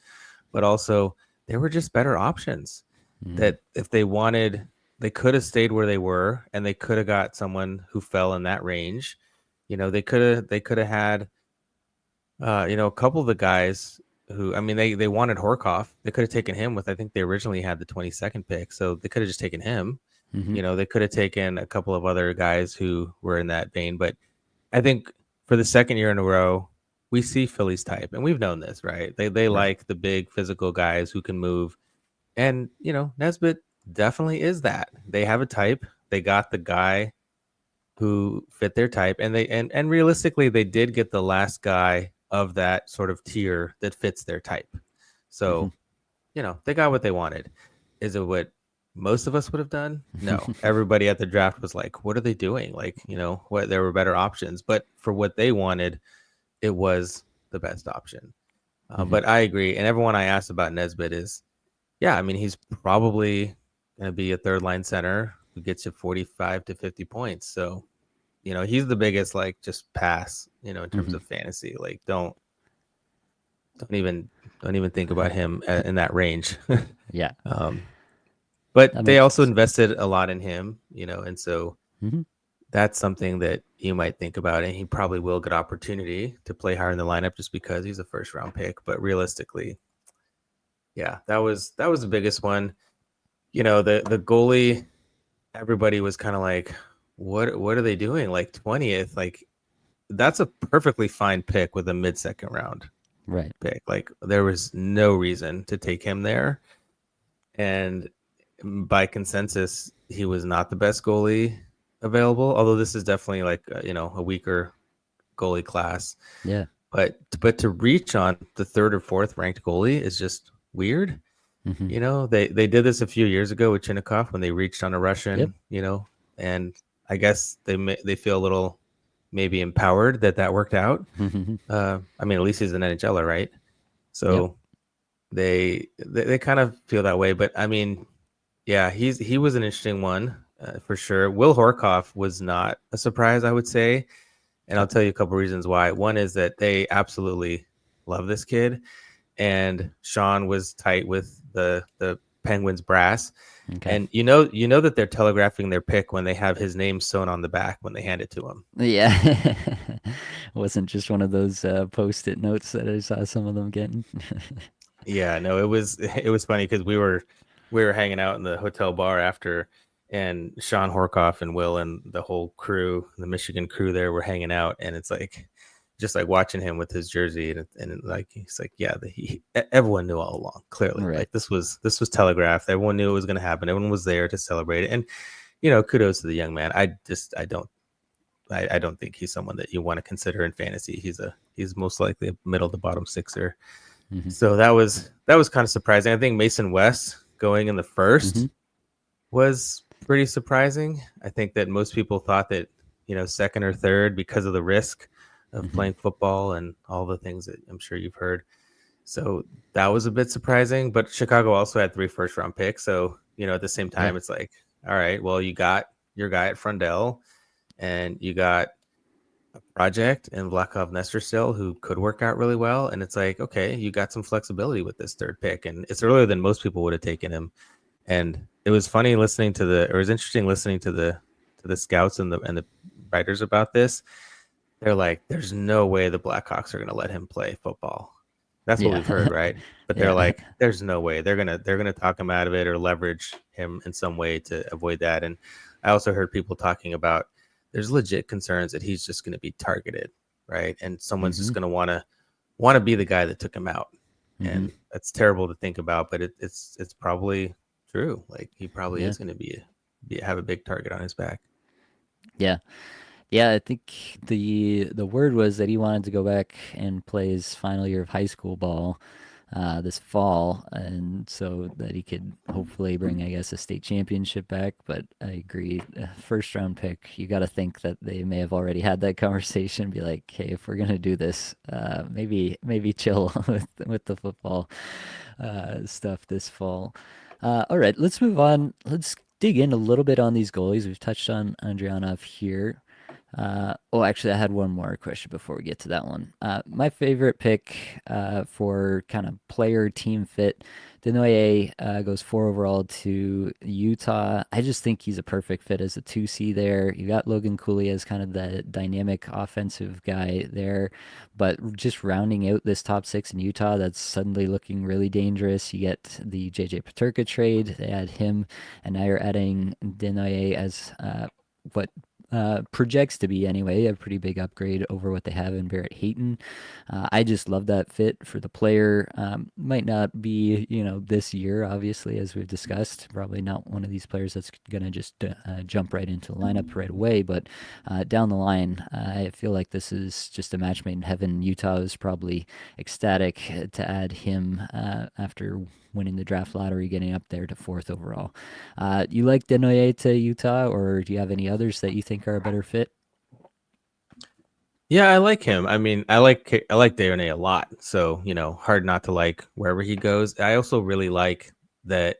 but also there were just better options
Mm,
that if they wanted, they could have stayed where they were and they could have got someone who fell in that range. They could have had a couple of the guys who, I mean, they wanted Horkoff. They could have taken him with, I think they originally had the 22nd pick. So they could have just taken him.
hmm
They could have taken a couple of other guys who were in that vein. But I think for the second year in a row, we see Philly's type. And we've known this, right? They
Right.
like the big physical guys who can move. And, Nesbitt definitely is that. They have a type. They got the guy who fit their type, and and realistically they did get the last guy of that sort of tier that fits their type.
hmm
So they got what they wanted. Is it what most of us would have done? No. Everybody at the draft was like, what are they doing? Like, what, there were better options, but for what they wanted, it was the best option.
hmm
But I agree, and everyone I asked about Nesbitt is, yeah, I mean, he's probably going to be a third line center who gets you 45 to 50 points. So he's the biggest, like, just pass, in terms
hmm
of fantasy. Like, don't even don't even think about him in that range.
Yeah,
um, but
that
they
makes
also
sense.
invested a lot in him, and so
Hmm
that's something that you might think about. And he probably will get opportunity to play higher in the lineup just because he's a first round pick. But realistically, yeah, that was the biggest one. The goalie, everybody was kind of like, what are they doing? Like 20th, like that's a perfectly fine pick with a mid-second round
Right.
pick. Like there was no reason to take him there. And by consensus, he was not the best goalie available. Although this is definitely like a weaker goalie class.
Yeah.
But to reach on the third or fourth ranked goalie is just weird.
hmm
They did this a few years ago with Chinnikov when they reached on a
Yep.
Russian. And I guess they feel a little maybe empowered that worked out.
hmm
I mean, at least he's an NHLer, right?
Yep.
So they kind of feel that way. But I mean, yeah, he was an interesting one for sure. Will Horkoff was not a surprise, I would say, and I'll
Okay.
tell you a couple reasons why. One is that they absolutely love this kid, and Sean was tight with the Penguins brass.
Okay.
And you know that they're telegraphing their pick when they have his name sewn on the back when they hand it to him.
Yeah. It wasn't just one of those post-it notes that I saw some of them getting.
Yeah, no, it was funny because we were hanging out in the hotel bar after, and Sean Horkoff and Will and the whole crew, the Michigan crew there, were hanging out, and it's like just like watching him with his jersey, and like he's like, yeah, everyone knew all along, clearly,
Right.
like this was telegraphed. Everyone knew it was going to happen. Everyone was there to celebrate it, and kudos to the young man. I don't think he's someone that you want to consider in fantasy. He's most likely a middle to bottom sixer.
hmm
So that was kind of surprising. I think Mason West going in the first
hmm
was pretty surprising. I think that most people thought that, second or third because of the risk of
hmm
playing football and all the things that I'm sure you've heard. So that was a bit surprising. But Chicago also had 3 first-round picks. So, at the same
Yeah.
time, it's like, all right, well, you got your guy at Frondell and you got a project and Vladkov Nestersil who could work out really well. And it's like, okay, you got some flexibility with this third pick. And it's earlier than most people would have taken him. And it was funny listening to it was interesting listening to the scouts and the writers about this. They're like, there's no way the Blackhawks are going to let him play football. That's what
Yeah.
we've heard, right? But they're
Yeah.
like, there's no way they're gonna talk him out of it or leverage him in some way to avoid that. And I also heard people talking about there's legit concerns that he's just going to be targeted, right? And someone's just
Mhm.
going to want to be the guy that took him out.
Mhm.
And that's terrible to think about, but it's probably true. Like he probably
Yeah.
is going to have a big target on his back.
Yeah. Yeah, I think the word was that he wanted to go back and play his final year of high school ball this fall, and so that he could hopefully bring, I guess, a state championship back. But I agree, first round pick, you got to think that they may have already had that conversation, be like, hey, if we're gonna do this, maybe chill with the football stuff this fall. All right, let's move on. Let's dig in a little bit on these goalies. We've touched on Andrianov here. Oh, actually, I had one more question before we get to that one. My favorite pick for kind of player team fit, Denoye goes 4 overall to Utah. I just think he's a perfect fit as a 2C there. You got Logan Cooley as kind of the dynamic offensive guy there, but just rounding out this top six in Utah, that's suddenly looking really dangerous. You get the JJ Paterka trade, they add him, and now you're adding Denoye as what projects to be anyway a pretty big upgrade over what they have in Barrett Hayton. I just love that fit for the player. Might not be this year, obviously, as we've discussed. Probably not one of these players that's gonna just jump right into the lineup right away. But down the line, I feel like this is just a match made in heaven. Utah is probably ecstatic to add him after winning the draft lottery, getting up there to 4th overall. You like Denoye to Utah, or do you have any others that you think are a better fit?
Yeah, I like him. I mean, I like Darnay a lot. So, hard not to like wherever he goes. I also really like that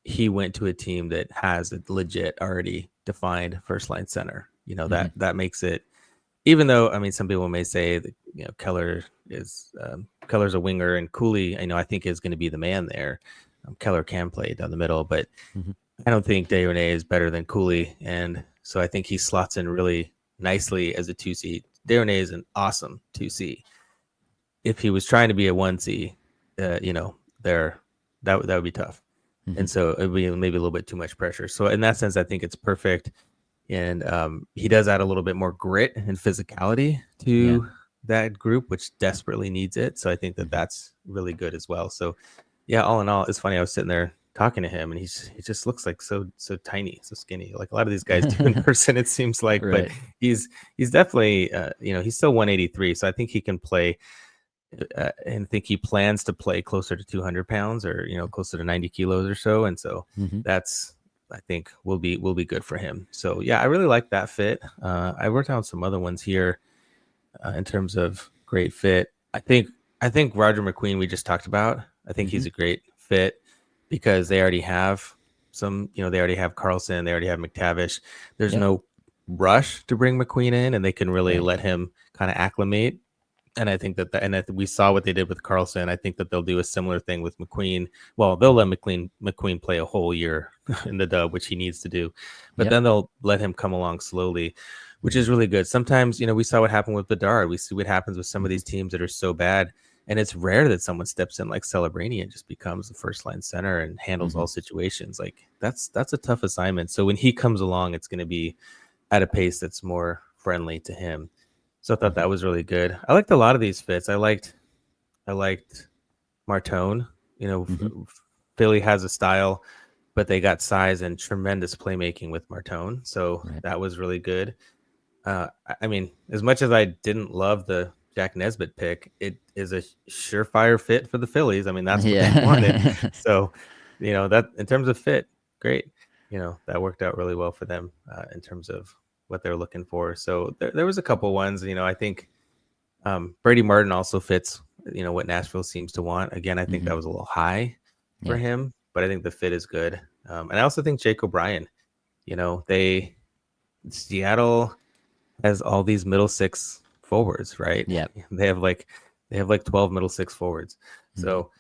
he went to a team that has a legit already defined first line center.
Hmm.
That makes it, even though I mean some people may say that Keller's a winger and Cooley, I think is going to be the man there. Keller can play down the middle, but
Hmm.
I don't think Desharnais is better than Cooley, and so I think he slots in really nicely as a 2C. Desharnais is an awesome 2C. If he was trying to be a 1C, there that would be tough,
Hmm.
and so it would be maybe a little bit too much pressure. So in that sense, I think it's perfect, and he does add a little bit more grit and physicality
Yeah.
to that group, which desperately needs it. So I think that
Hmm.
that's really good as well. So yeah, all in all, it's funny. I was sitting there talking to him, and he just looks like so tiny, so skinny, like a lot of these guys do in person. It seems like, but
Right.
he's he's definitely he's still 183, so I think he can play. And think he plans to play closer to 200 pounds or closer to 90 kilos or so, and so
Hmm.
that's I think will be good for him. So yeah, I really like that fit. I wrote down some other ones here in terms of great fit. I think Roger McQueen we just talked about. I think
Hmm.
he's a great fit because they already have they already have Carlson, they already have McTavish. There's
Yep.
no rush to bring McQueen in, and they can really
Right.
let him kind of acclimate. And I think we saw what they did with Carlson. I think that they'll do a similar thing with McQueen. Well, they'll let McQueen play a whole year in the dub, which he needs to do, but
Yep.
then they'll let him come along slowly, which is really good. Sometimes, we saw what happened with Bedard. We see what happens with some of
Hmm.
these teams that are so bad, and it's rare that someone steps in like Celebrini and just becomes the first line center and handles
Hmm.
all situations. Like that's a tough assignment. So when he comes along, it's going to be at a pace that's more friendly to him. So I thought
Hmm.
that was really good. I liked a lot of these fits. I liked Martone. You know,
Hmm.
Philly has a style, but they got size and tremendous playmaking with Martone. So
Right.
that was really good. I mean, as much as I didn't love the Jack Nesbitt pick, it is a surefire fit for the Phillies. I mean, that's what they wanted.
Yeah.
So, that in terms of fit, great. That worked out really well for them in terms of what they're looking for. So there was a couple ones. I think Brady Martin also fits. What Nashville seems to want. Again, I think
Hmm.
that was a little high for
Yeah.
him, but I think the fit is good. And I also think Jake O'Brien. They Seattle has all these middle six forwards, right?
Yep.
They have like 12 middle six forwards.
Hmm.
So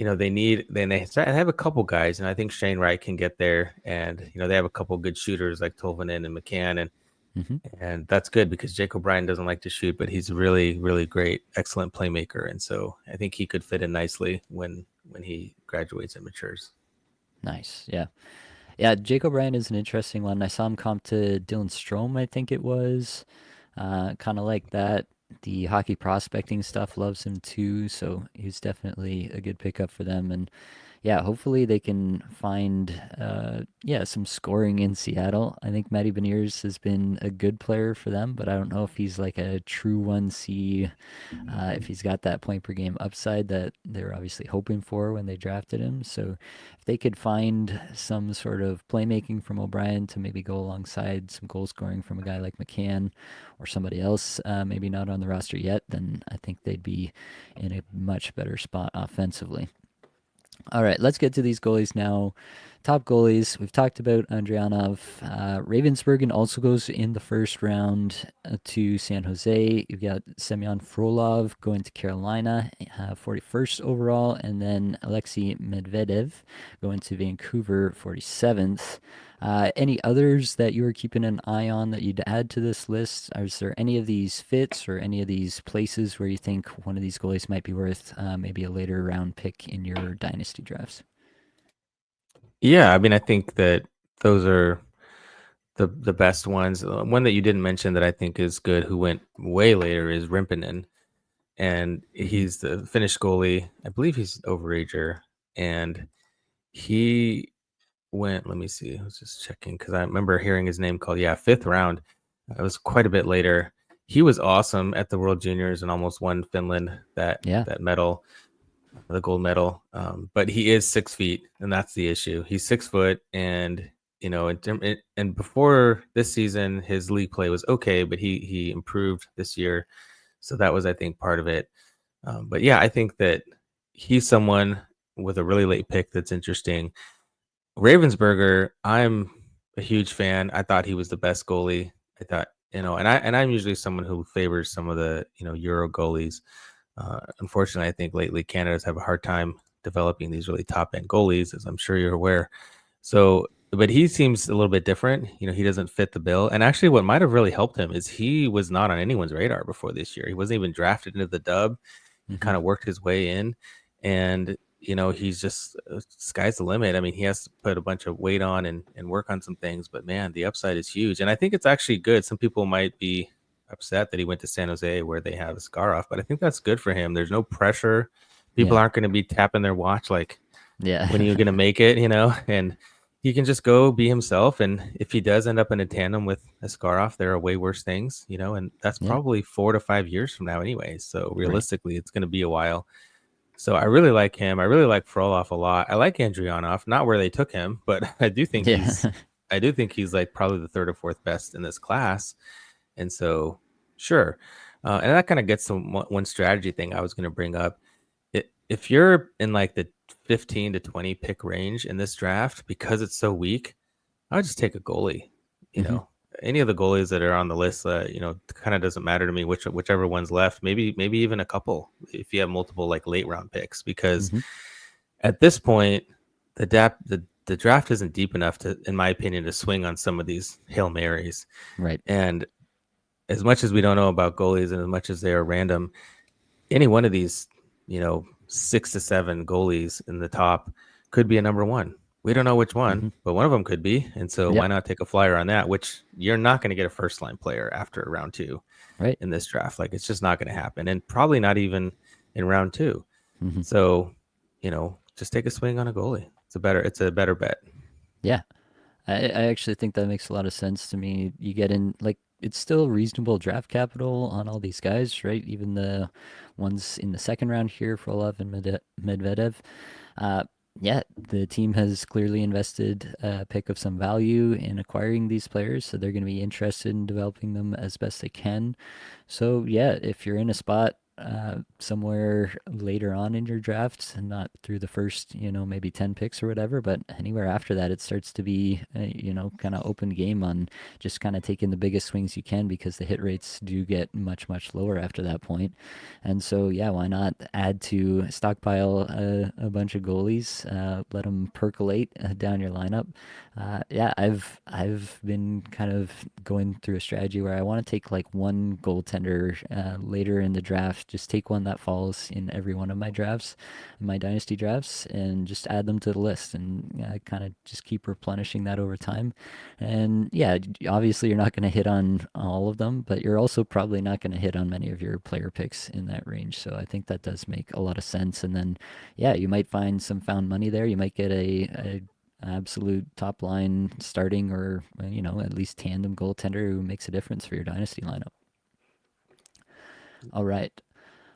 they have a couple guys, and I think Shane Wright can get there, and they have a couple good shooters like Tolvanen and McCann,
Hmm.
and that's good because Jake O'Brien doesn't like to shoot, but he's really, really great, excellent playmaker, and so I think he could fit in nicely when he graduates and matures.
Nice. Yeah. Yeah, Jacob Ryan is an interesting one. I saw him comp to Dylan Strome, I think it was. Kind of like that. The hockey prospecting stuff loves him too, so he's definitely a good pickup for them. And yeah, hopefully they can find some scoring in Seattle. I think Matty Beniers has been a good player for them, but I don't know if he's like a true 1C, if he's got that point per game upside that they're obviously hoping for when they drafted him. So if they could find some sort of playmaking from O'Brien to maybe go alongside some goal scoring from a guy like McCann or somebody else, maybe not on the roster yet, then I think they'd be in a much better spot offensively. All right, let's get to these goalies now. Top goalies, we've talked about Andrianov. Ravensburgen also goes in the first round to San Jose. You've got Semyon Frolov going to Carolina, 41st overall, and then Alexei Medvedev going to Vancouver, 47th. Any others that you are keeping an eye on that you'd add to this list? Is there any of these fits or any of these places where you think one of these goalies might be worth maybe a later round pick in your dynasty drafts?
Yeah, I mean, I think that those are the best ones. One that you didn't mention that I think is good, who went way later, is Rimpinen, and
Hmm.
he's the Finnish goalie. I believe he's overager, and he went. Let me see. I was just checking because I remember hearing his name called. Yeah, fifth round. It was quite a bit later. He was awesome at the World Juniors and almost won Finland
Yeah,
that medal, the gold medal. But he is 6 feet, and that's the issue. He's 6 foot, and and before this season, his league play was okay, but he improved this year, so that was, I think, part of it. But yeah, I think that he's someone with a really late pick that's interesting. Ravensburger, I'm a huge fan. I thought he was the best goalie. I thought, and I'm usually someone who favors some of the Euro goalies. Unfortunately, I think lately Canada's have a hard time developing these really top end goalies, as I'm sure you're aware. So, but he seems a little bit different. He doesn't fit the bill. And actually, what might have really helped him is he was not on anyone's radar before this year. He wasn't even drafted into the dub. He
hmm,
kind of worked his way in, and he's just sky's the limit. I mean, he has to put a bunch of weight on and work on some things, but man, the upside is huge. And I think it's actually good. Some people might be upset that he went to San Jose where they have a scar off, but I think that's good for him. There's no pressure. People
yeah,
aren't going to be tapping their watch like,
yeah,
when are you going to make it, and he can just go be himself. And if he does end up in a tandem with a scar off, there are way worse things, and that's
yeah,
probably 4 to 5 years from now anyway. So
right,
realistically, it's going to be a while. So I really like him. I really like Frolov a lot. I like Andrionov, not where they took him, but
yeah,
I do think he's like probably the third or fourth best in this class. And so, sure. And that kind of gets to one strategy thing I was going to bring up. If you're in like the 15 to 20 pick range in this draft, because it's so weak, I would just take a goalie. You
hmm,
know, any of the goalies that are on the list, kind of doesn't matter to me whichever one's left. Maybe even a couple if you have multiple like late round picks, because
hmm,
at this point, the draft isn't deep enough to, in my opinion, to swing on some of these Hail Marys.
right,
And as much as we don't know about goalies and as much as they are random, any one of these, 6 to 7 goalies in the top could be a number one. We don't know which one,
hmm,
but one of them could be. And so
yeah,
why not take a flyer on that, which you're not going to get a first line player after round two
right,
in this draft. Like it's just not going to happen. And probably not even in round two.
hmm,
So, just take a swing on a goalie. It's a better bet.
yeah. I actually think that makes a lot of sense to me. You get in, like, it's still reasonable draft capital on all these guys, right? Even the ones in the second round here for Olaf and Medvedev. Uh, yeah, the team has clearly invested a pick of some value in acquiring these players, so they're going to be interested in developing them as best they can. So, yeah, if you're in a spot, somewhere later on in your draft, and not through the first, maybe 10 picks or whatever, but anywhere after that, it starts to be, kind of open game on just kind of taking the biggest swings you can, because the hit rates do get much, much lower after that point. And so, yeah, why not add to stockpile a bunch of goalies, let them percolate down your lineup. Yeah, I've been kind of going through a strategy where I want to take like one goaltender later in the draft, just take one that falls in every one of my drafts, my dynasty drafts, and just add them to the list, and kind of just keep replenishing that over time. And yeah, obviously you're not going to hit on all of them, but you're also probably not going to hit on many of your player picks in that range. So I think that does make a lot of sense. And then, yeah, you might find some found money there. You might get a absolute top line starting, or at least tandem goaltender who makes a difference for your dynasty lineup. All right.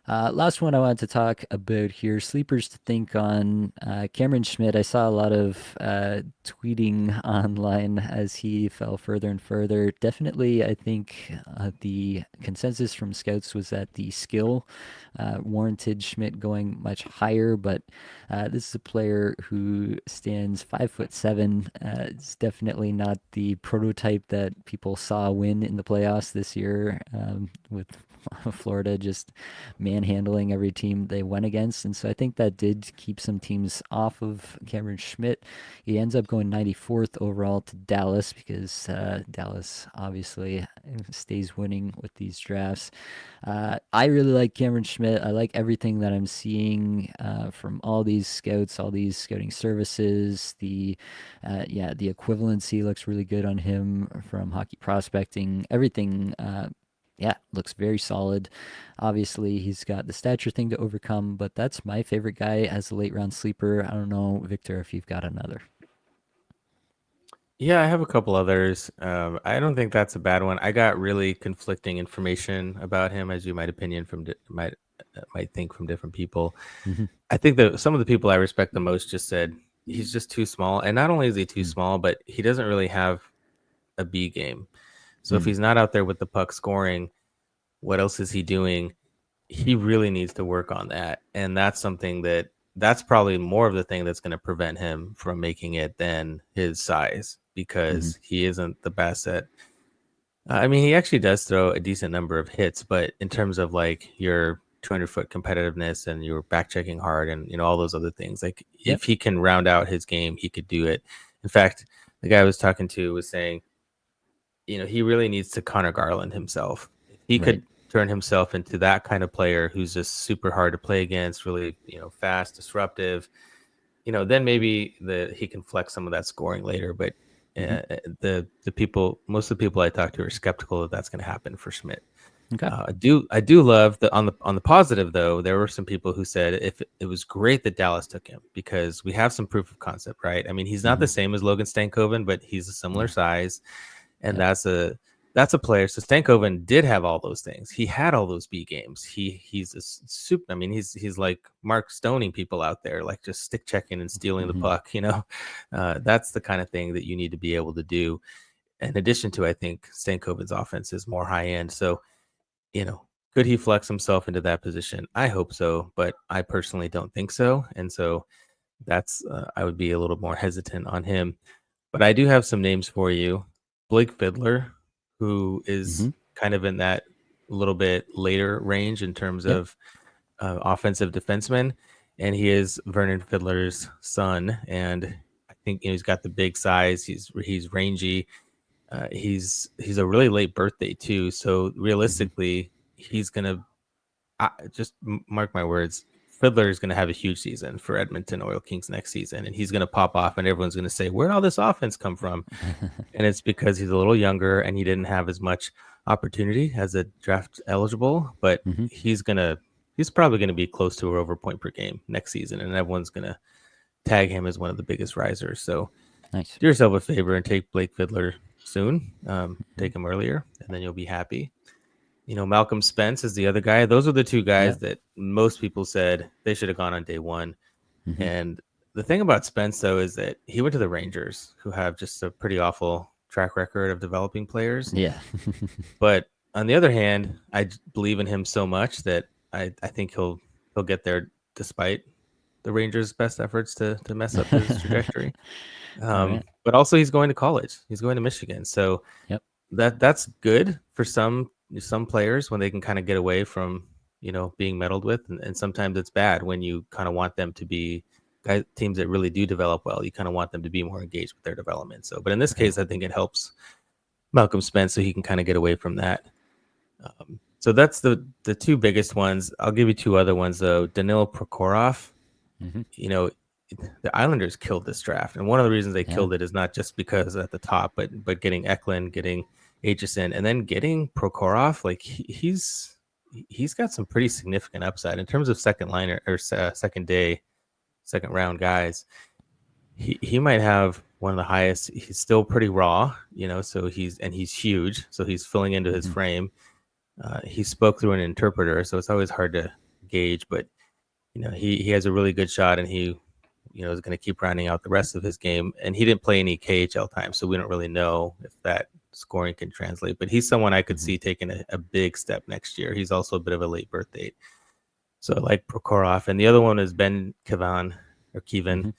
Last one I wanted to talk about here, sleepers to think on. Cameron Schmidt, I saw a lot of tweeting online as he fell further and further. Definitely, I think the consensus from scouts was that the skill warranted Schmidt going much higher, but this is a player who stands 5'7". It's definitely not the prototype that people saw win in the playoffs this year, with Florida just manhandling every team they went against. And so I think that did keep some teams off of Cameron Schmidt. He ends up going 94th overall to Dallas, because Dallas obviously stays winning with these drafts. I really like Cameron Schmidt. I like everything that I'm seeing from all these scouts, all these scouting services. Yeah, the equivalency looks really good on him from Hockey Prospecting. Everything yeah, looks very solid. Obviously, he's got the stature thing to overcome, but that's my favorite guy as a late round sleeper. I don't know, Victor, if you've got another.
Yeah, I have a couple others. I don't think that's a bad one. I got really conflicting information about him, as you might think from different people.
Hmm.
I think that some of the people I respect the most just said he's just too small, and not only is he too small, but he doesn't really have a B game. So if
Mm-hmm.
he's not out there with the puck scoring, what else is he doing? He really needs to work on that, and that's probably more of the thing that's going to prevent him from making it than his size,
Hmm.
because he isn't the best at. I mean, he actually does throw a decent number of hits, but in terms of like your 200-foot competitiveness and your back checking hard and all those other things, like
Yep.
if he can round out his game, he could do it. In fact, the guy I was talking to was saying, he really needs to Connor Garland himself. If he
Right.
could turn himself into that kind of player who's just super hard to play against, really, fast, disruptive, then maybe he can flex some of that scoring later. But
Hmm.
most of the people I talk to are skeptical that that's going to happen for Schmidt.
Okay.
I do love that on the positive though. There were some people who said if it was great that Dallas took him, because we have some proof of concept, right? I mean, he's not
Hmm.
the same as Logan Stankoven, but he's a similar
Yeah.
size, and
Yep.
that's a player. So Stankoven did have all those things. He had all those B games. He's a super. I mean, he's like Mark Stoning people out there, like just stick checking and stealing the
Hmm.
puck. That's the kind of thing that you need to be able to do. In addition to, I think Stankoven's offense is more high end. So you know, could he flex himself into that position? I hope so, but I personally don't think so. And so that's I would be a little more hesitant on him. But I do have some names for you. Blake Fiddler, who is
Hmm.
kind of in that little bit later range in terms
Yep.
of offensive defenseman, and he is Vernon Fiddler's son. And I think he's got the big size. He's rangy. He's a really late birthday too. So
Hmm.
realistically, he's gonna just mark my words. Fiddler is going to have a huge season for Edmonton Oil Kings next season, and he's going to pop off, and everyone's going to say, "Where'd all this offense come from?" And it's because he's a little younger and he didn't have as much opportunity as a draft eligible, but
Hmm.
he's probably gonna be close to or over point per game next season, and everyone's gonna tag him as one of the biggest risers. So
Nice.
do yourself a favor and take Blake Fiddler soon.
Hmm.
Take him earlier, and then you'll be happy. Malcolm Spence is the other guy. Those are the two guys
Yep.
that most people said they should have gone on day one.
Hmm.
And the thing about Spence, though, is that he went to the Rangers, who have just a pretty awful track record of developing players.
Yeah.
But on the other hand, believe in him so much that I think he'll get there despite the Rangers' best efforts to mess up his trajectory.
All right.
But also he's going to college. He's going to Michigan. So
Yep.
that's good for some players when they can kind of get away from, being meddled with, and sometimes it's bad when you kind of want them to be teams that really do develop well. You kind of want them to be more engaged with their development. So, but in this
Right.
case, I think it helps Malcolm Spence so he can kind of get away from that. So that's the two biggest ones. I'll give you two other ones though. Danilo Prokhorov,
Mm-hmm.
you know, the Islanders killed this draft, and one of the reasons they
Yeah.
killed it is not just because at the top, but getting Eklund, getting Aitchison, and then getting Prokhorov. Like he's got some pretty significant upside in terms of second liner or second round guys. He might have one of the highest. He's still pretty raw, so he's huge, so he's filling into his
Mm-hmm.
frame. He spoke through an interpreter, so it's always hard to gauge, but he has a really good shot, and he is going to keep rounding out the rest of his game. And he didn't play any KHL time, so we don't really know if that scoring can translate. But he's someone I could
Mm-hmm.
see taking a big step next year. He's also a bit of a late birth date, so I like Prokhorov. And the other one is Ben Kevin or Kevin.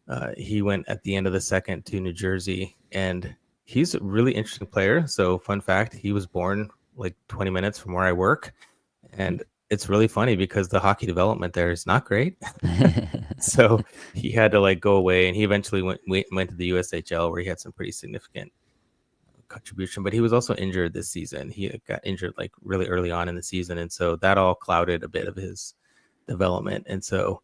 Mm-hmm.
He went at the end of the second to New Jersey, and he's a really interesting player. So fun fact, he was born like 20 minutes from where I work, and it's really funny because the hockey development there is not great. So he had to like go away, and he eventually went to the USHL, where he had some pretty significant contribution. But he was also injured this season. He got injured like really early on in the season, and so that all clouded a bit of his development. And so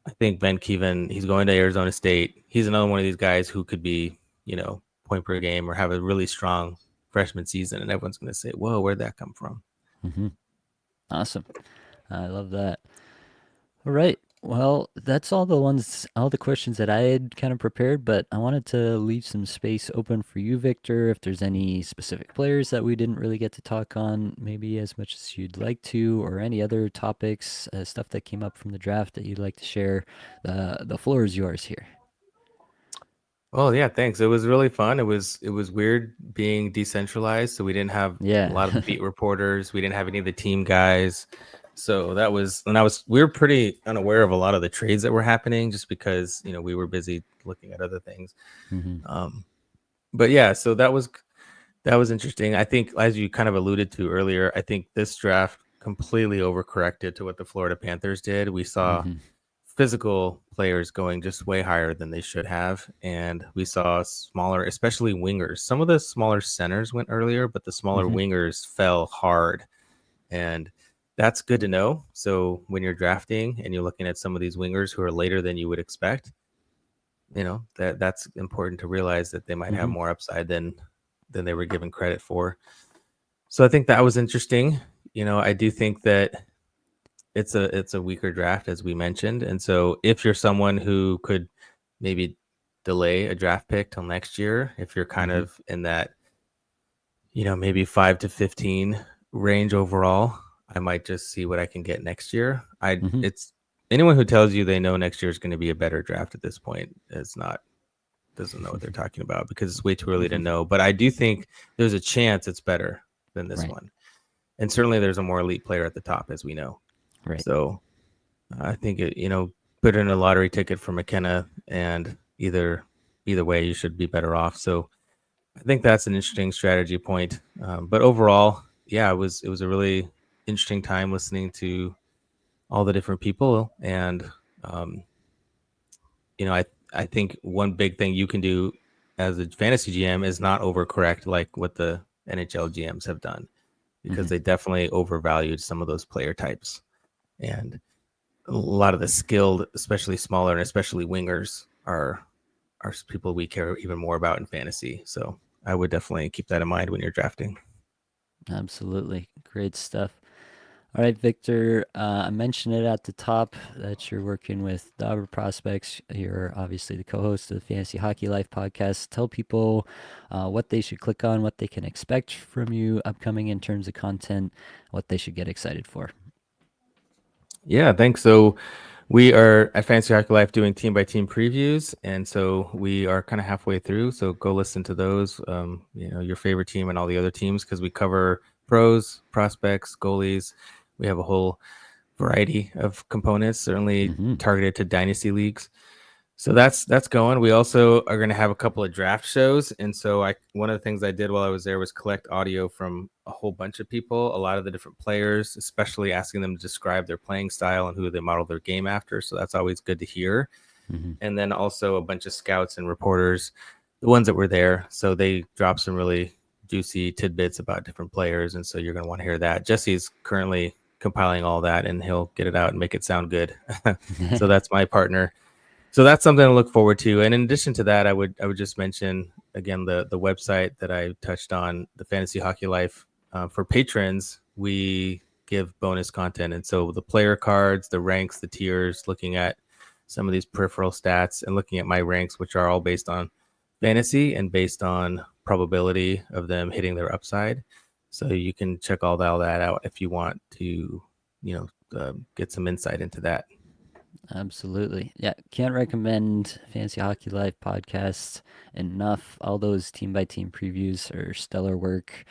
I think Ben Kevin, he's going to Arizona State. He's another one of these guys who could be, point per game or have a really strong freshman season, and everyone's going to say, "Whoa, where'd that come from?"
Mm-hmm. Awesome. I love that. All right. Well, that's all the questions that I had kind of prepared, but I wanted to leave some space open for you, Victor. If there's any specific players that we didn't really get to talk on, maybe as much as you'd like to, or any other topics, stuff that came up from the draft that you'd like to share, the floor is yours here.
Well, yeah, thanks. It was really fun. It was weird being decentralized, so we didn't have a
Yeah.
lot of the beat reporters. We didn't have any of the team guys. So that was, and we were pretty unaware of a lot of the trades that were happening, just because we were busy looking at other things.
Mm-hmm.
Um, but yeah, so that was interesting. I think, as you kind of alluded to earlier, I think this draft completely overcorrected to what the Florida Panthers did. We saw
Mm-hmm.
physical players going just way higher than they should have, and we saw smaller, especially wingers. Some of the smaller centers went earlier, but the smaller
Mm-hmm.
wingers fell hard, and that's good to know. So when you're drafting and you're looking at some of these wingers who are later than you would expect, that's important to realize that they might have
Mm-hmm.
more upside than they were given credit for. So I think that was interesting. I do think that it's a weaker draft, as we mentioned, and so if you're someone who could maybe delay a draft pick till next year, if you're kind
Mm-hmm.
of in that maybe 5 to 15 range overall, I might just see what I can get next year.
Mm-hmm.
It's anyone who tells you they know next year is going to be a better draft at this point is not doesn't know what they're talking about, because it's way too early to
Mm-hmm.
know. But I do think there's a chance it's better than this
Right.
one, and certainly there's a more elite player at the top, as we know.
Right.
So I think put in a lottery ticket for McKenna, and either way, you should be better off. So I think that's an interesting strategy point. But overall, yeah, it was a really interesting time listening to all the different people, and um, I think one big thing you can do as a fantasy GM is not overcorrect like what the NHL GMs have done, because
Mm-hmm.
they definitely overvalued some of those player types, and a lot of the skilled, especially smaller and especially wingers, are people we care even more about in fantasy. So I would definitely keep that in mind when you're drafting.
Absolutely. Great stuff. All right, Victor. I mentioned it at the top that you're working with Dobber Prospects. You're obviously the co-host of the Fantasy Hockey Life podcast. Tell people what they should click on, what they can expect from you upcoming in terms of content, what they should get excited for.
Yeah, thanks. So we are at Fantasy Hockey Life doing team by team previews, and so we are kind of halfway through. So go listen to those. Your favorite team and all the other teams, because we cover pros, prospects, goalies. we have a whole variety of components, certainly
Mm-hmm.
targeted to dynasty leagues. So that's going. We also are going to have a couple of draft shows, and so one of the things I did while I was there was collect audio from a whole bunch of people, a lot of the different players, especially asking them to describe their playing style and who they model their game after. So that's always good to hear.
Mm-hmm.
And then also a bunch of scouts and reporters, the ones that were there. So they dropped some really juicy tidbits about different players, and so you're going to want to hear that. Jesse's currently compiling all that, and he'll get it out and make it sound good. So that's my partner. So that's something to look forward to. And in addition to that, I would just mention again the website that I touched on, the Fantasy Hockey Life. For patrons, we give bonus content, and so the player cards, the ranks, the tiers, looking at some of these peripheral stats, and looking at my ranks, which are all based on fantasy and based on probability of them hitting their upside. So you can check all that out if you want to, get some insight into that.
Absolutely. Yeah, can't recommend Fantasy Hockey Life podcasts enough. All those team by team previews are stellar work.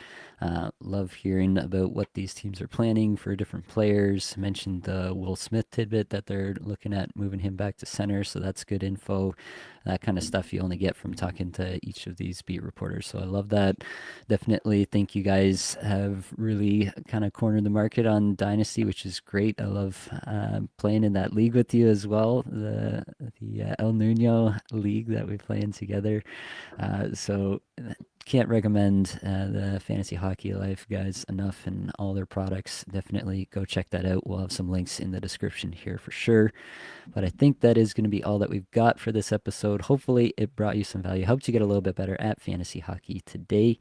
Love hearing about what these teams are planning for different players. Mentioned the Will Smith tidbit that they're looking at moving him back to center, so that's good info. That kind of stuff you only get from talking to each of these beat reporters. So I love that. Definitely think you guys have really kind of cornered the market on Dynasty, which is great. I love playing in that league with you as well, the El Nuño league that we play in together. So can't recommend the Fantasy Hockey Life guys enough, and all their products. Definitely go check that out. We'll have some links in the description here for sure. But I think that is going to be all that we've got for this episode. Hopefully, it brought you some value. Helped you get a little bit better at fantasy hockey today.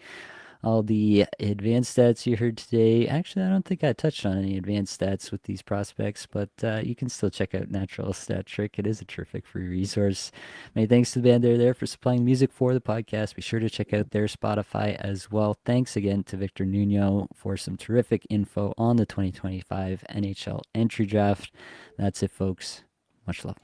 All the advanced stats you heard today. Actually, I don't think I touched on any advanced stats with these prospects, but you can still check out Natural Stat Trick. It is a terrific free resource. Many thanks to the band there for supplying music for the podcast. Be sure to check out their Spotify as well. Thanks again to Victor Nuño for some terrific info on the 2025 NHL entry draft. That's it, folks. Much love.